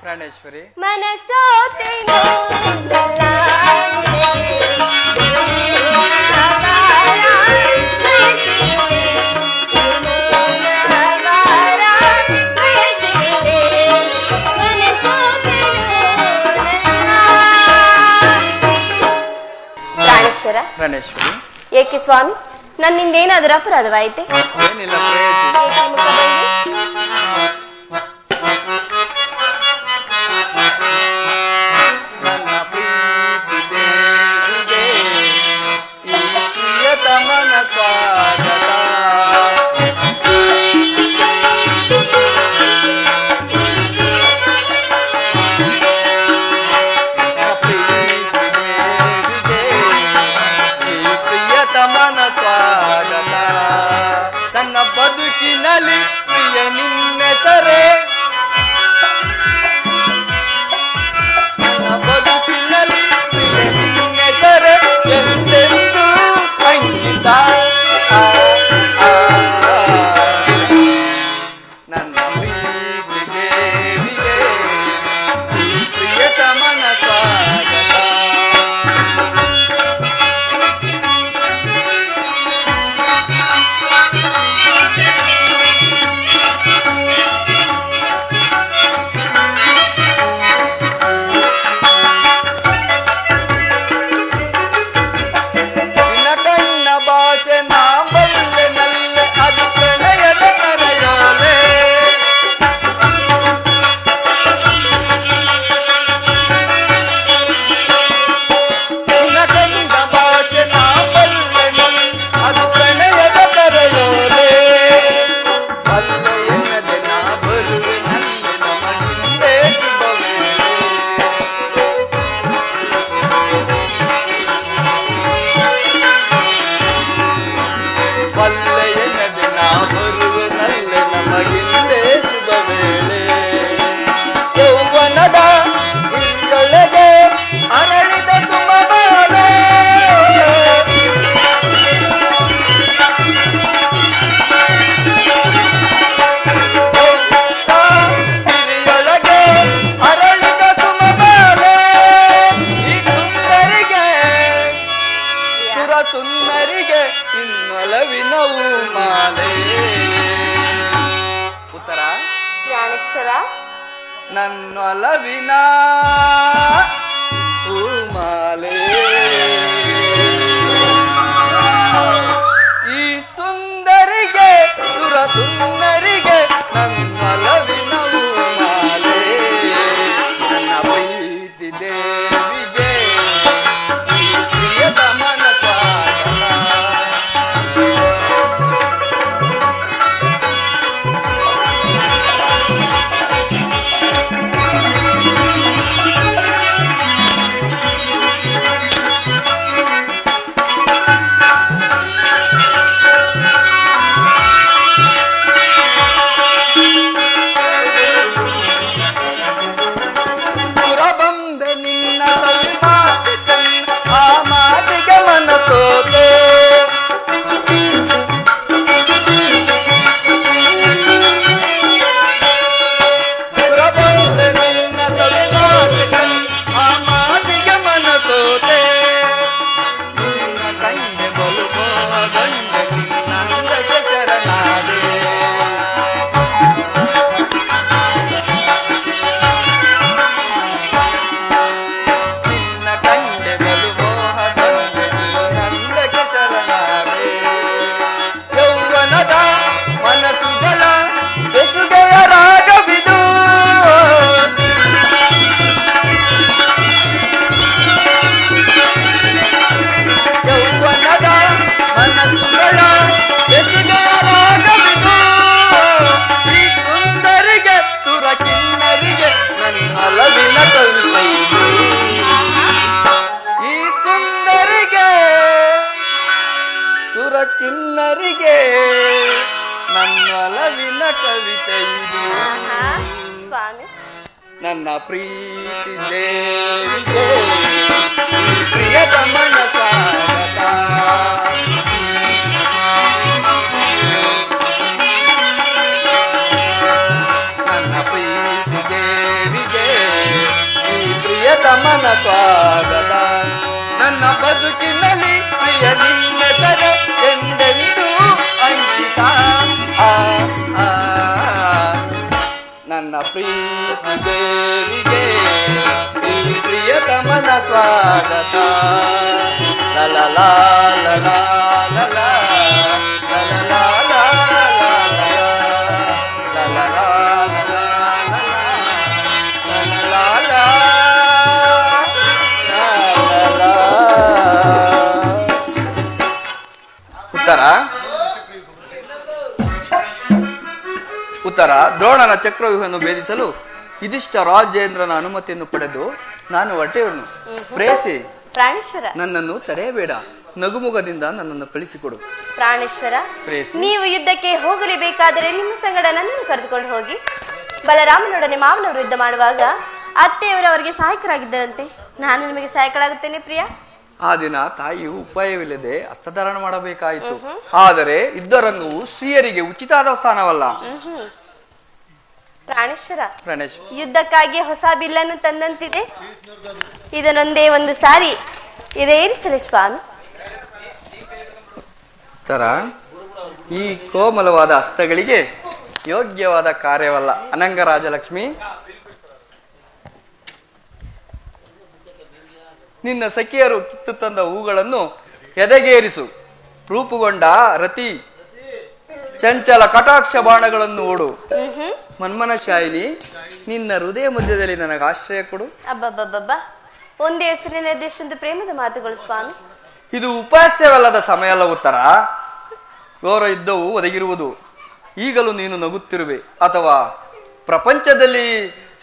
ಪ್ರಾಣೇಶ್ವರಿ, ಮನಸೋತೆನೋ ಪ್ರಾಣೇಶ್ವರಿ, ಏಕೆ ಸ್ವಾಮಿ, ನನ್ನಿಂದ ಏನಾದರೂ ಅಪರಾಧವಾಯಿತೆ? ಏನಿಲ್ಲ ಪ್ರೇಯಸಿ. ಏಕೆ ಮುಖಭಂಗಿ? ನನ್ನ ಪ್ರೀತಿ ದೇವಿಗೆ ಈ ಪ್ರಿಯತಮನ ಸ್ವಾಗತ. ನನ್ನ ಬದುಕಿನಲ್ಲಿ ಪ್ರಿಯ ನಿನ್ನೆಸರೆ, ನನ್ನ ಬದುಕಿನಲ್ಲಿ ಪ್ರಿಯ ನಿನ್ನೆಸರೆ ಎಂದೆಂದೂ ಅಂಕಿತ. ನನ್ನ ಪ್ರೀತಿ ದೇವಿಗೆ ಈ ಪ್ರಿಯತಮನ ಸ್ವಾಗತ. ಸುಂದರಿಗೆ ಇನ್ನೊಲವಿನವು ಮಾಲೆ. ಉತ್ತರ ಪ್ರಾಣೇಶ್ವರ, ನನ್ನೊಲವಿನ ಹೂಮಾಲೆ. ಈ ಸುಂದರಿಗೆ ಸುರ ಸುಂದರಿಗೆ ನನ್ನೊಲವಿನ ಹೂಮಾಲೆ. ನನ್ನ ಪ್ರೀತಿ ದೇವಿಗೆ ಈ ಪ್ರಿಯತಮನ ಸ್ವಾಗತ. ಕಿನ್ನರಿಗೆ ನನ್ನೊಲವಿನ ಕವಿತೆ ಇದು. ಸ್ವಾಮಿ, ನನ್ನ ಪ್ರೀತಿ ದೇವಿಗೆ ಪ್ರಿಯತಮನ ಸ್ವಾಗತ. ನನ್ನ ಪ್ರೀತಿ ದೇವಿಗೆ ಸ್ವಾಗತ. ನನ್ನ ಬದುಕಿನಲ್ಲಿ ಪ್ರಿಯ ನಿನ್ನೆಸರೆ ಎಂದೆಂದೂ ಅಂಕಿತ. ಆ, ಆ, ನನ್ನ ಪ್ರೀತಿ ದೇವಿಗೆ ಈ ಪ್ರಿಯತಮನ ಸ್ವಾಗತ. ಲಲ ಲಾ ಲಲ ಲಲ ಲಲ ಲಾ ಉತ್ತರ ದ್ರೋಣನ ಚಕ್ರವ್ಯೂಹವನ್ನು ಭೇದಿಸಲು ಯುಧಿಷ್ಠ ರಾಜೇಂದ್ರನ ಅನುಮತಿಯನ್ನು ಪಡೆದು ನಾನು ಹೊರಟೆಯವನು. ಪ್ರೇಯಸಿ, ಪ್ರಾಣೇಶ್ವರ, ನನ್ನನ್ನು ತಡೆಯಬೇಡ, ನಗುಮುಗದಿಂದ ನನ್ನನ್ನು ಕಳಿಸಿಕೊಡು. ಪ್ರಾಣೇಶ್ವರ, ಪ್ರೇಯಸಿ, ನೀವು ಯುದ್ಧಕ್ಕೆ ಹೋಗಲೇಬೇಕಾದರೆ ನಿಮ್ಮ ಸಂಗಡ ನನ್ನನ್ನು ಕರೆದುಕೊಂಡು ಹೋಗಿ. ಬಲರಾಮನೊಡನೆ ಮಾವನವರು ಯುದ್ಧ ಮಾಡುವಾಗ ಅತ್ತೆಯವರು ಅವರಿಗೆ ಸಹಾಯಕರಾಗಿದ್ದರಂತೆ. ನಾನು ನಿಮಗೆ ಸಹಾಯಕರಾಗುತ್ತೇನೆ ಪ್ರಿಯ. ಆ ದಿನ ತಾಯಿಯು ಉಪಾಯವಿಲ್ಲದೆ ಹಸ್ತಧಾರಣ ಮಾಡಬೇಕಾಯಿತು. ಆದರೆ ಯುದ್ಧರಂಗವು ಸ್ತ್ರೀಯರಿಗೆ ಉಚಿತಾದ ಸ್ಥಾನವಲ್ಲ. ಪ್ರಾಣೇಶ್ವರ, ಪ್ರಾಣೇಶ್, ಯುದ್ಧಕ್ಕಾಗಿ ಹೊಸ ಬಿಲ್ಲನ್ನು ತಂದಂತಿದೆ. ಇದನ್ನೊಂದೇ ಒಂದು ಸಾರಿ ಇದೇರಿಸಲಿ ಸ್ವಾಮಿ. ತರ ಈ ಕೋಮಲವಾದ ಹಸ್ತಗಳಿಗೆ ಯೋಗ್ಯವಾದ ಕಾರ್ಯವಲ್ಲ. ಅನಂಗರಾಜಲಕ್ಷ್ಮಿ, ನಿನ್ನ ಸಖಿಯರು ಕಿತ್ತು ತಂದ ಹೂಗಳನ್ನು ಎದೆಗೇರಿಸು. ರೂಪುಗೊಂಡ ರತಿ ಚಂಚಲ ಕಟಾಕ್ಷ ಬಾಣಗಳನ್ನು ಓಡು. ಮನ್ಮನ ಶಾಯಿನಿ, ನಿನ್ನ ಹೃದಯ ಮಧ್ಯದಲ್ಲಿ ನನಗೆ ಆಶ್ರಯ ಕೊಡು. ಅಬ್ಬಬ್ಬಬ್ಬ, ಒಂದೇ ಹೆಸರಿನದೆಷ್ಟೊಂದು ಪ್ರೇಮದ ಮಾತುಗಳು ಸ್ವಾಮಿ. ಇದು ಉಪಾಸ್ಯವಲ್ಲದ ಸಮಯ ಅಲ್ಲ ಉತ್ತರ. ಘೋರ ಯುದ್ಧವು ಒದಗಿರುವುದು. ಈಗಲೂ ನೀನು ನಗುತ್ತಿರುವೆ ಅಥವಾ ಪ್ರಪಂಚದಲ್ಲಿ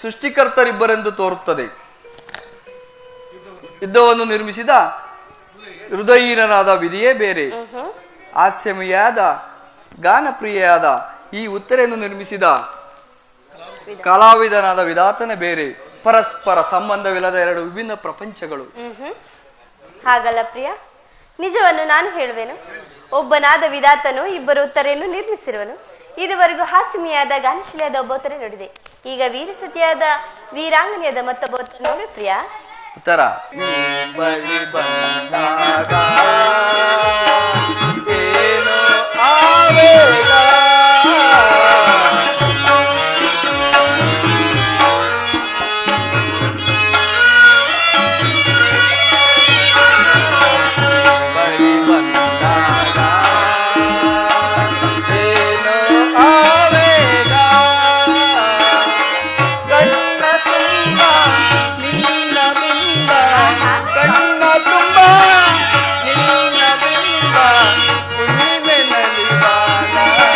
ಸೃಷ್ಟಿಕರ್ತರಿಬ್ಬರೆಂದು ತೋರುತ್ತದೆ. ಯುದ್ಧವನ್ನು ನಿರ್ಮಿಸಿದ ಹೃದಯೀನನಾದ ವಿಧಿಯೇ ಬೇರೆ, ಹಾಸ್ಯಮಯಾದ ಗಾನಪ್ರಿಯೆಯಾದ ಈ ಉತ್ತರೆಯನ್ನು ನಿರ್ಮಿಸಿದ ಕಲಾವಿದನಾದ ವಿಧಾತನೇ ಬೇರೆ. ಪರಸ್ಪರ ಸಂಬಂಧವಿಲ್ಲದ ಎರಡು ವಿಭಿನ್ನ ಪ್ರಪಂಚಗಳು. ಹಾಗಲ್ಲ ಪ್ರಿಯ, ನಿಜವನ್ನು ನಾನು ಹೇಳುವೆನು. ಒಬ್ಬನಾದ ವಿಧಾತನು ಇಬ್ಬರು ಉತ್ತರೆಯನ್ನು ನಿರ್ಮಿಸಿರುವನು. ಇದುವರೆಗೂ ಹಾಸ್ಯಮಿಯಾದ ಗಾನಶೀಲಿಯಾದ ಒಬ್ಬ ಉತ್ತರೆ ನೋಡಿದೆ. ಈಗ ವೀರಸತಿಯಾದ ವೀರಾಂಗನಿಯಾದ ಮತ್ತೊಬ್ಬ ಉತ್ತರ ನೋಡಿ ಪ್ರಿಯ. ಉತ್ತರ ಬಳಿ ಬಂದಾಗ ಏನೋ ಆವೇಗ, ಬಳಿ ಬಂದಾಗ ಏನೋ ಆವೇಗ, ಕಣ್ಣ ತುಂಬ ನಿನ್ನ ಬಿಂಬ, ಕಣ್ಣ ತುಂಬ ನಿನ್ನ ಬಿಂಬ, ಹುಣ್ಣಿಮೆ ನಲಿವಾಗ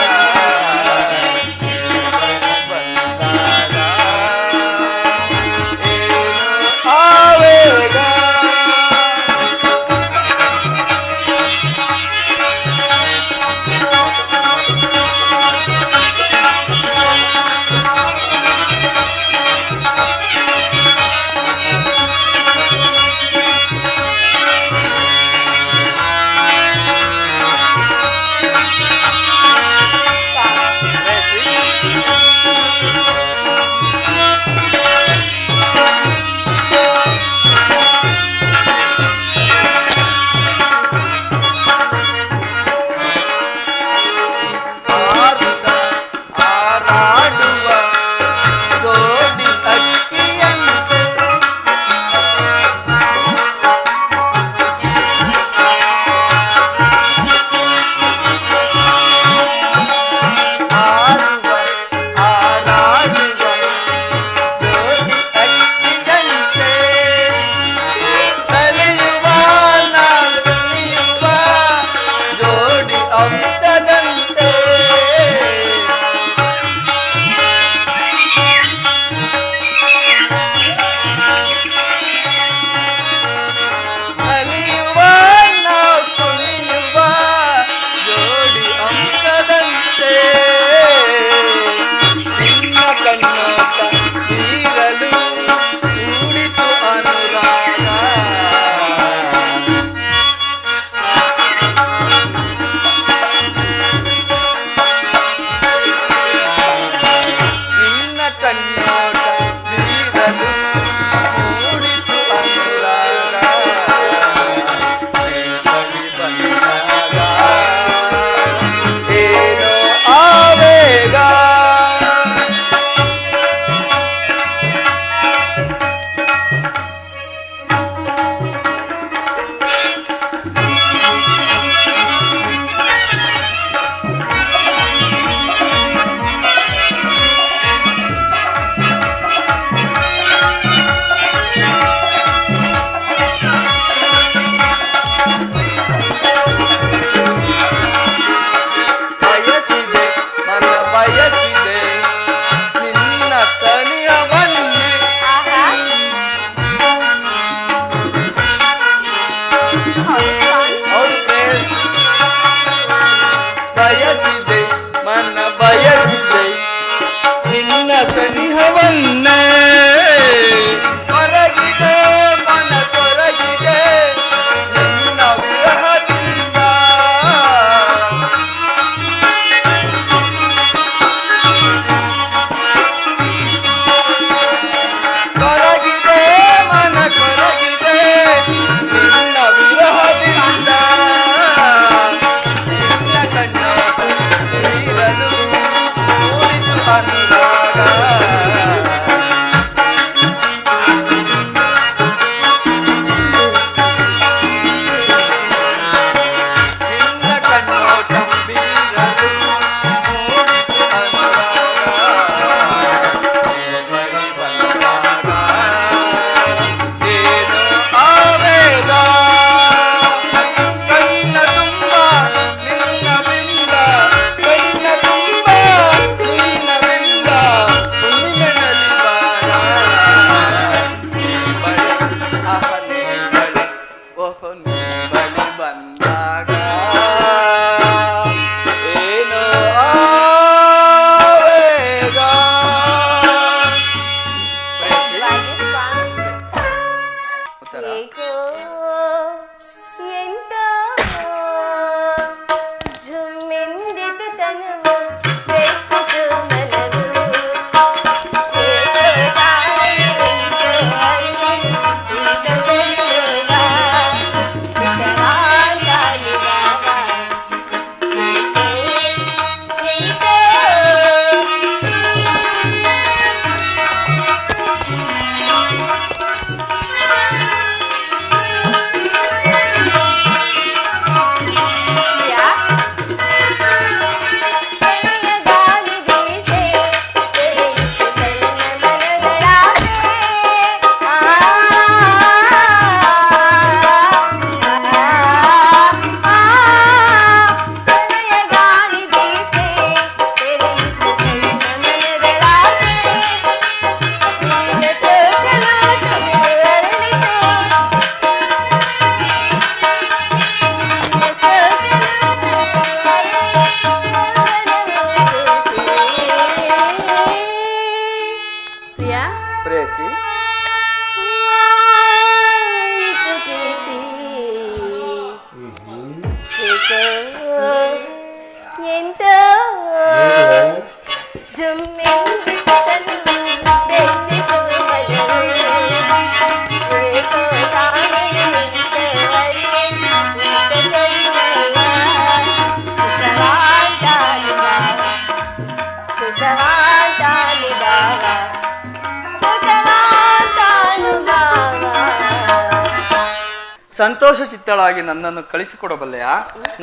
ಬಯಸಿದೆ ನಿನ್ನ ಸನಿಹವನ್ನೇ ಕೊರಗಿದೆ ಮನ ಕೊರಗಿದೆ ನಿನ್ನ ವಿರಹದಿಂದ ಕೊರಗಿದೆ ಮನ ಕೊರಗಿದೆ ನಿನ್ನ ವಿರಹದಿಂದ ನಿನ್ನ ಕಣ್ಣೋಟ ಬೀರಲು ಮೂಡಿತು ಅನುರಾಗ ನಿನ್ನ ಕಣ್ಣೋಟ ಬೀರಲು ಮೂಡಿತು ಅನುರಾಗ ಬರಿ ಬಂದಾಗ ಏನು ಆವೇಗ ಕಣ್ಣ ತುಂಬ ನಿನ್ನ ಬಿಂಬ ಕಣ್ಣ ತುಂಬ ನಿನ್ನ ಬಿಂಬ ಹುಣ್ಣಿಮೆ ನಲಿವಾಗ ಬಳಿ ಅಹನೆ ಬಳಿ ಓಹೋ ಬಳಿ ಬಂದಾಗ ಏನೋ ಆವೇಗ ವಾಗೆ ಸ್ವಾಮಿ. ಉತ್ತರ ಏಕೋ ಎಂತ ಜುಮ್ಮೆಂದಿತು ತನುವು ಬೆಚ್ಚಿತು ಮನವು ಏಕೋ ತಾನೆಂತೋ ಅರಿವೆ ಈಗ ಸರಿಯುವ ಸುಖರಾಗಾಲಿವಾಗ ಏಕೋ ಪ್ರಿಯಾ ಕೈಯ ಗಾಳಿ ಬೀಸೆ ತೆರೆಯಿತು ನನ್ನ ಮನದೊಳಗೆ ಕೈಯ ಗಾಳಿ ಬೀಸೆ ತೆರೆಯಿತು ನನ್ನ ಮನದೊಳಗೆ ನಿನ್ನ ಸೋಕಲು ಅರಳಿತು ಪ್ರಿಯಾ ಪ್ರೇಯಸಿ ಎಂತ ಜುಮ್ಮೆ ಬೆಚ್ಚಿತು ಸಂತೋಷ ಚಿತ್ತಳಾಗಿ ನನ್ನನ್ನು ಕಳಿಸಿಕೊಡಬಲ್ಲೆಯಾ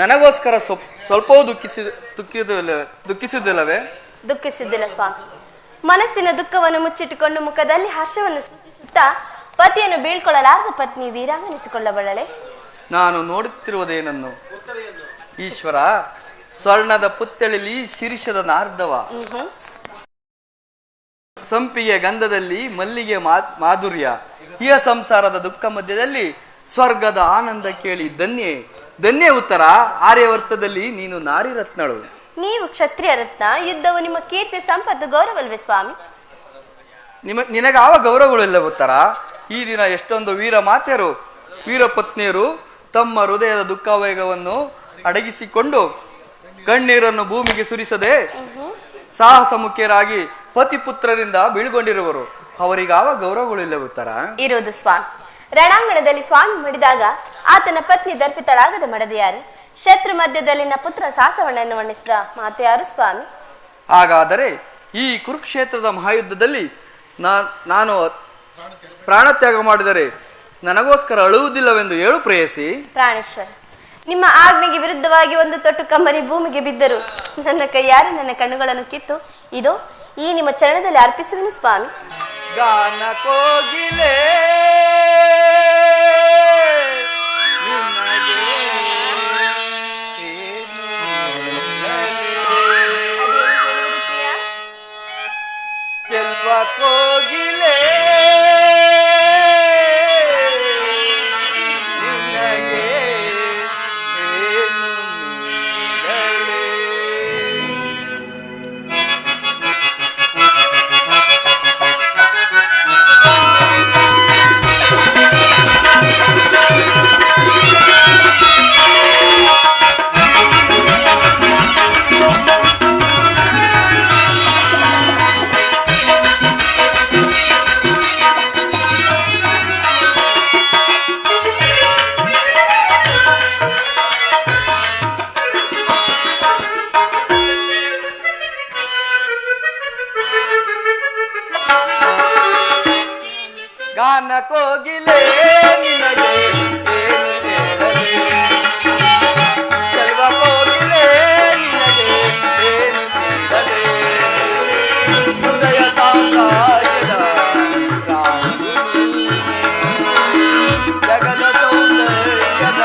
ನನಗೋಸ್ಕರ ಸ್ವಲ್ಪವೂ ದುಃಖಿಸುವುದಿಲ್ಲವೇ ದುಃಖಿಸಿದ್ದಿಲ್ಲ ಸ್ವಾಮಿ. ಮನಸ್ಸಿನ ದುಃಖವನ್ನು ಮುಚ್ಚಿಟ್ಟುಕೊಂಡು ಮುಖದಲ್ಲಿ ಹರ್ಷವನ್ನು ಸೂಚಿಸುತ್ತಾ ಪತಿಯನ್ನು ಬೀಳ್ಕೊಳ್ಳಲಾರದ ಪತ್ನಿ ವೀರಾಂಗನಿಸಿಕೊಳ್ಳಬಲ್ಲಳೆ. ನಾನು ನೋಡುತ್ತಿರುವುದೇನನ್ನು ಈಶ್ವರ ಸ್ವರ್ಣದ ಪುತ್ಥಳಿಲಿ ಶಿರಿಷದ ನಾರ್ದವ ಸಂಪಿಗೆ ಗಂಧದಲ್ಲಿ ಮಲ್ಲಿಗೆ ಮಾಧುರ್ಯ ಇಹ ಸಂಸಾರದ ದುಃಖ ಮಧ್ಯದಲ್ಲಿ ಸ್ವರ್ಗದ ಆನಂದ ಕೇಳಿ ಧನ್ಯೆ ಧನ್ಯ ಉತ್ತರ ಆರ್ಯವರ್ತದಲ್ಲಿ ನೀನು ನಾರಿ ರತ್ನಳು. ನೀವು ಕ್ಷತ್ರಿಯ ರತ್ನ, ಯುದ್ಧವು ನಿಮ್ಮ ಕೀರ್ತಿ ಸಂಪತ್ತು ಗೌರವಲ್ವೇ ಸ್ವಾಮಿ? ನಿನಗಾವ ಗೌರವಗಳಿಲ್ಲ ಉತ್ತರ. ಈ ದಿನ ಎಷ್ಟೊಂದು ವೀರ ಮಾತೆಯರು ವೀರ ಪತ್ನಿಯರು ತಮ್ಮ ಹೃದಯದ ದುಃಖವೇಗವನ್ನು ಅಡಗಿಸಿಕೊಂಡು ಕಣ್ಣೀರನ್ನು ಭೂಮಿಗೆ ಸುರಿಸದೆ ಸಾಹಸ ಮುಖ್ಯರಾಗಿ ಪತಿ ಪುತ್ರರಿಂದ ಬೀಳ್ಗೊಂಡಿರುವರು. ಅವರಿಗಾವ ಗೌರವಗಳಿಲ್ಲ ಉತ್ತರ. ಇರೋದು ಸ್ವಾಮಿ. ರಣಾಂಗಣದಲ್ಲಿ ಸ್ವಾಮಿ ಮಡಿದಾಗ ಆತನ ಪತ್ನಿ ದರ್ಪಿತಳಾಗದ ಮಡದ ಯಾರು? ಶತ್ರು ಮಧ್ಯದಲ್ಲಿನ ಪುತ್ರ ಸಾಹಸವಣ್ಣನ್ನು ವರ್ಣಿಸಿದ ಮಾತು ಯಾರು ಸ್ವಾಮಿ? ಹಾಗಾದರೆ ಈ ಕುರುಕ್ಷೇತ್ರದ ಮಹಾಯುದ್ಧದಲ್ಲಿ ನಾನು ಪ್ರಾಣತ್ಯಾಗ ಮಾಡಿದರೆ ನನಗೋಸ್ಕರ ಅಳುವುದಿಲ್ಲವೆಂದು ಹೇಳು ಪ್ರೇಯಸಿ. ಪ್ರಾಣೇಶ್ವರ, ನಿಮ್ಮ ಆಜ್ಞೆಗೆ ವಿರುದ್ಧವಾಗಿ ಒಂದು ತೊಟ್ಟು ಕಮ್ಮರಿ ಭೂಮಿಗೆ ಬಿದ್ದರು ನನ್ನ ಕೈಯಾರೆ ನನ್ನ ಕಣ್ಣುಗಳನ್ನು ಕಿತ್ತು ಇದೋ ಈ ನಿಮ್ಮ ಚರಣದಲ್ಲಿ ಅರ್ಪಿಸುವೆನು ಸ್ವಾಮಿ. ಗಾನ ಕೋಗಿಲೆ ಚೆಲ್ವ ಕೋಗಿಲೆ ನಿನಗೆ ಏನು ನೀಡಲೆ. ಗಾನ ಕೋಗಿಲೆ ನಿನಗೆ ಏನು ಹೇಳಲಿ ಚೆಲುವ ಕೋಗಿಲೆ ನಿನಗೆ ಏನು ಹೇಳಲಿ ಹೃದಯ ಸಾಮ್ರಾಜ್ಯದ ರಾಣಿ ಜಗದ ಸೌಂದರ್ಯದ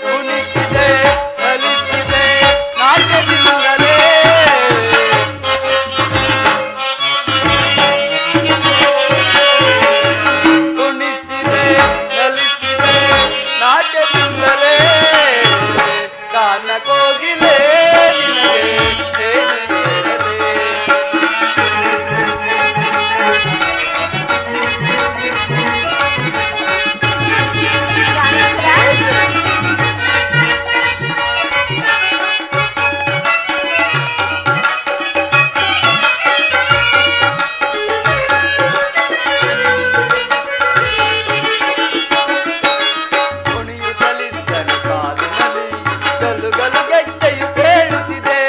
ಕುಣಿಸಿದೆ ಕಲಿಸಿದೆ ನಾಟ್ಯದಿಂದಲೇ ಕುಣಿಸಿದೆ ಕಲಿಸಿದೆ ನಾಟ್ಯದಿಂದಲೇ ಗಾನ ಕೋಗಿಲೆ ನಿನಗೆ ಏನು ಹೇಳಲಿ ಕುಣಿಯುತ್ತಲಿದ್ದರೆ ಕಾಲಿನಲ್ಲಿ ಗಲು ಗಲು ಗೆಜ್ಜೆಯು ಕೇಳುತ್ತಿದೆ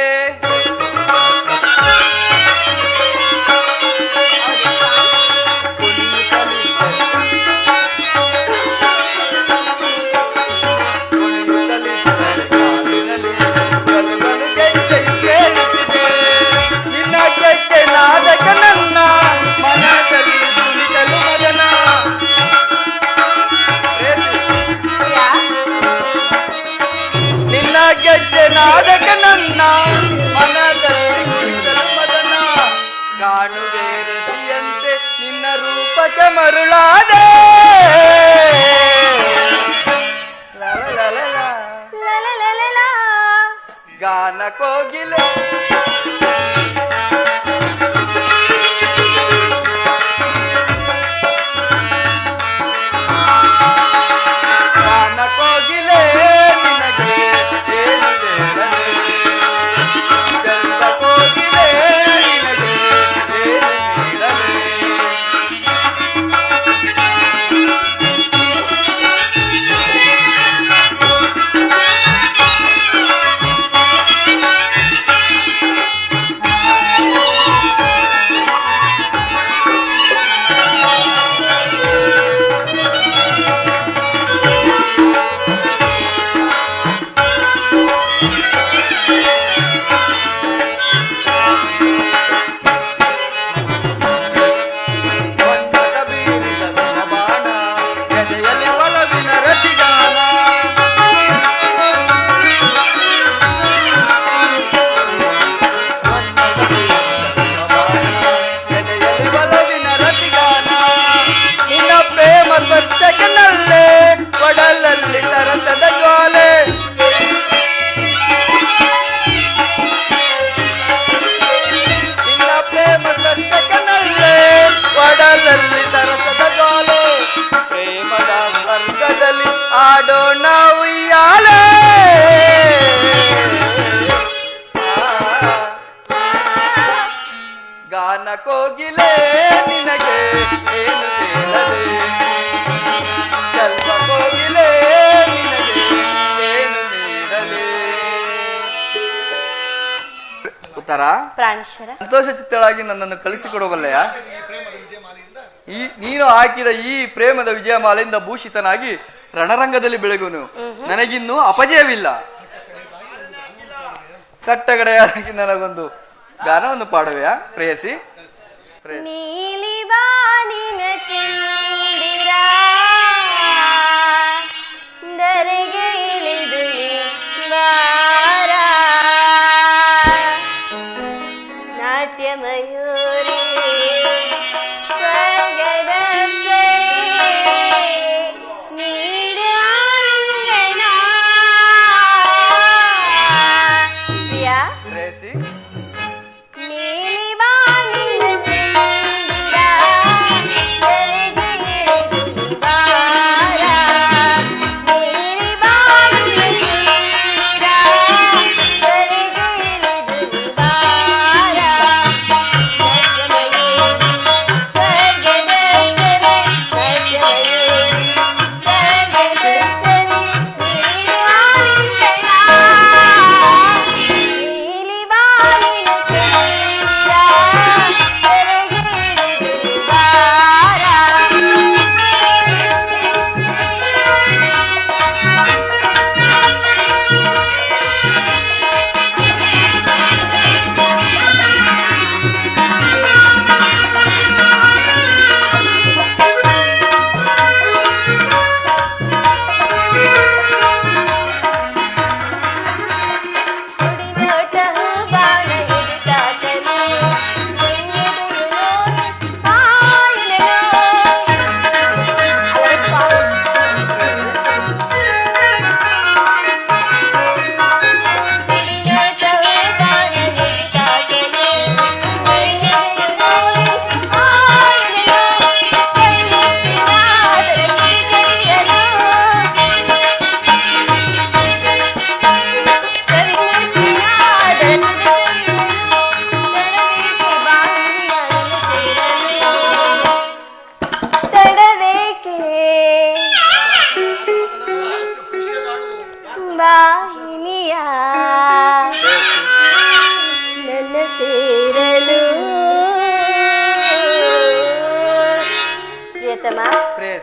ಕುಣಿಯುತ್ತಲಿದ್ದರೆ ಕಾಲಿನಲ್ಲಿ ಗಲು ಗಲು ಗೆಜ್ಜೆಯು ಕೇಳುತ್ತಿದೆ ನಿನ್ನ ಗೆಜ್ಜೆ ನಾದಕ ನನ್ನ ಮನದಲ್ಲಿ ಕುಣಿಸಲು ಮದನ ನಿನ್ನ ಗೆಜ್ಜೆ ನಾದಕ ನನ್ನ ಮನದಲ್ಲಿ ಕುಣಿಸಲು ಮದನ ಕಾಣುವೆ ರತಿಯಂತೆ ನಿನ್ನ ರೂಪಕ್ಕೆ ಮರುಳಾದೆ ಲಲಲಲಲ. ಲಲಲಲಲಾ. ಗಾನ ಕೋಗಿಲೆ ಗಾನ ಕೋಗಿಲೆ ನಿನಗೆ ಏನು ಹೇಳಲಿ ಚಂದ ಕೋಗಿಲೆ ನಿನಗೆ ಏನು ಹೇಳಲಿ ಮನ್ಮಥ ಬೀರಿದ ಸಮಬಾಣ ಎದೆಯಲ್ಲಿ ಒಲವಿನ ರತಿಗಾನ ಮನ್ಮಥ ಬೀರಿದ ಸಮಬಾಣ ಎದೆಯಲ್ಲಿ ಒಲವಿನ ರತಿಗಾನ ನಿನ್ನ ಪ್ರೇಮ ಸ್ಪರ್ಶಕನಲ್ಲೇ ಒಡಲಲ್ಲಿ ತರತದ ಜ್ವಾಲೆ ನಿನ್ನ ಪ್ರೇಮ ಸ್ಪರ್ಶಕನಲ್ಲೇ ಒಡಲಲ್ಲಿ ಸರಸದ ಗಾಲೆ ಪ್ರೇಮದ ಸ್ವರ್ಗದಲ್ಲಿ ಆಡೋಣ ಉಯ್ಯಾಲೆ ಗಾನ ಕೋಗಿಲೆ ನಿನಗೆ ಏನು ಹೇಳಲಿ ಚಲ್ವ ಕೋಗಿಲೆ ನಿನಗೆ ಏನು ನೀಡಲಿ ಉತ್ತರ ಪ್ರಾಣೇಶ್ವರ, ಸಂತೋಷ ಚಿತ್ತಳಾಗಿ ನನ್ನನ್ನು ಕಳಿಸಿಕೊಡಬಲ್ಲೆಯ ನೀನು ಹಾಕಿದ ಈ ಪ್ರೇಮದ ವಿಜಯಮಾಲೆಯಿಂದ ಭೂಷಿತನಾಗಿ ರಣರಂಗದಲ್ಲಿ ಬೆಳಗುನು ನನಗಿನ್ನೂ ಅಪಜಯವಿಲ್ಲ ಕಟ್ಟಗಡೆಯಾಗಿ ನನಗೊಂದು ಗಾನವನ್ನು ಪಾಡುವೆಯಾ ಪ್ರೇಯಸಿ ನೀಲಿ ಬಾನಿನ ಚಂದಿರ ಧರೆಗೆ ಇಳಿದು ಬಾರ ನಾಟ್ಯ ಮಯೂರಿ ಸ್ವರ್ಗದ ನೀಡು ಆಲಿಂಗನ. ಪ್ರಿಯಾ, ಪ್ರೇಯಸಿ ನೀಲಿ ಬಾನಿನ ಚಂದಿರ ಧರೆಗೆ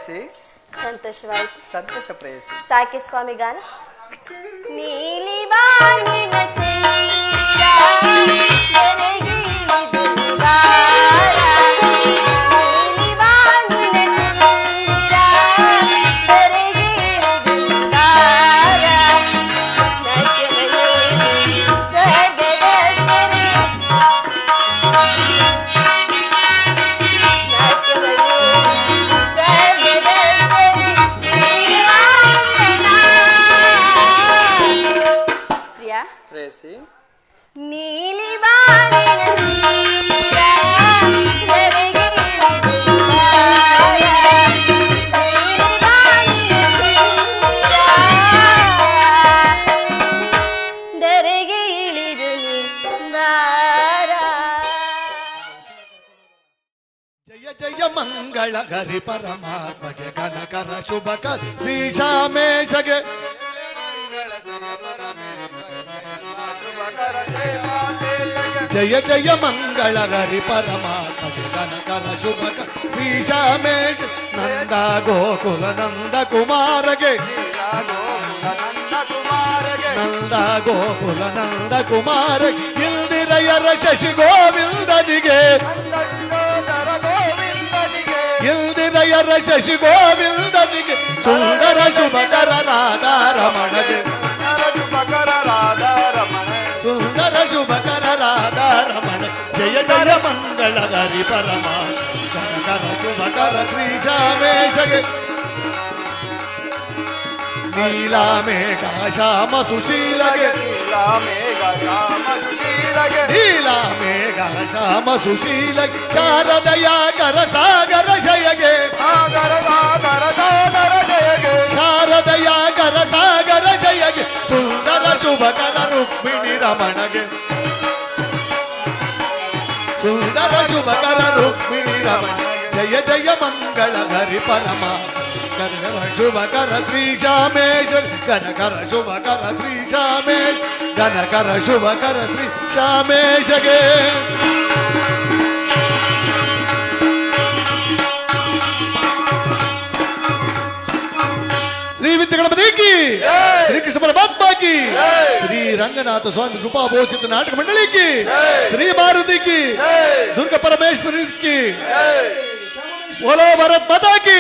ಪ್ರೇಯಸಿ ಸಂತೋಷವಾಯಿತು. ಸಂತೋಷ ಪ್ರೇಯಸಿ. ಸಾಕೆ ಸ್ವಾಮಿ ಗಾನ. ನೀಲಿ ಬಾನಿನ ಚಂದ್ರ ಧರೆಗೆ ಇಳಿದು ಬಾರ. ನೀಲಿ ಬಾನಿನ ಚಂದ್ರ ಧರೆಗೆ ಇಳಿದು ಬಾರ. ನಟನೆಯೇ ಸ್ವರ್ಗದ ಸೆರೆ. ಪ್ರೇಯಸಿ. ನೀಲಿ ಬಾನಿನ ನೀರ ಧರೆಗೆ ಇಳಿದು ಬಾರ. ನೀಲಿ ಬಾನಿನ ನೀರ ಧರೆಗೆ ಇಳಿದು ನೀ ಬಾರ. ಜಯ ಜಯ ಮಂಗಳ ಗರಿ ಪರಮಾತ್ಮಗೆ ಕನಕರ ಶುಭಕರ ಶ್ರೀ ಶಾಮೇಶಗೆ. ಜಯ ಜಯ ಮಂಗಳ ಗರಿ ಪರಮಾತ್ಮಗೆ ಕನಕರ ಶುಭಕರ ಶ್ರೀ ಶಾಮೇಶ. ನಂದ ಗೋಕುಲ ನಂದ ಕುಮಾರಗೆ. ನಂದ ಗೋಕುಲ ನಂದ ಕುಮಾರ ಇಂದಿರಯರ ಶಶಿ ಗೋವಿಂದನಿಗೆ. ಇಂದಿರಯರ ಶಶಿ ಗೋವಿಂದನಿಗೆ ಸುಂದರ ಶುಭಕರ ರಾಧಾರಮಣಗೆ. ಸುಂದರ ಶುಭಕರ ರಾಧಾರಮಣ. ಜಯ ಜಯ ಮಂಗಳ ಹರಿ ಪರಮ ಕನಕರ ಶುಭಕರ ಶ್ರೀ ಶಾಮೇಶಗೆ. ನೀಲಾ ಮೇಘ ಶ್ಯಾಮ ಸುಶೀಲಗೆ. ನೀಲಾ ಮೇಘ ಶ್ಯಾಮ ಸುಶೀಲಗೆ ಶಾರದಯ ಕರ ಸಾಗರ ಶಯಗೆ. ಶಾರದಯ ಕರ ಸಾಗರ ಜಯಗೆ ಸುಂದರ ಶುಭಕರ ರುಕ್ಮಿಣಿ ರಮಣಗೆ. ಸುಂದರ ಶುಭಕರ ರುಕ್ಮಿಣಿ ರಮಣ. ಜಯ ಜಯ ಮಂಗಳ ಹರಿ ಪರಮ ಕನಕರ ಶುಭಕರ ಶ್ರೀ ಶಾಮೇಶ. ಕನಕರ ಶುಭಕರ ಶ್ರೀ ಶಾಮೇಶ. ಕನಕರ ಶುಭಕರ ಶ್ರೀ ಶಾಮೇಶಗೆ. ಶ್ರೀ ವಿದ್ಯೆಗಣಪತಿ ಕಿ. ಶ್ರೀ ಕೃಷ್ಣ ಪರಮಾತ್ಮ ಕಿ. ಶ್ರೀ ರಂಗನಾಥ ಸ್ವಾಮಿ ಕೃಪಾ ಬೋಚಿತ ನಾಟಕ ಮಂಡಳಿ ಕಿ. ಶ್ರೀ ಮಾರುತಿ ಕಿ. ದುರ್ಗ ಪರಮೇಶ್ವರಿ ಕಿ. बोलो भारत माता की.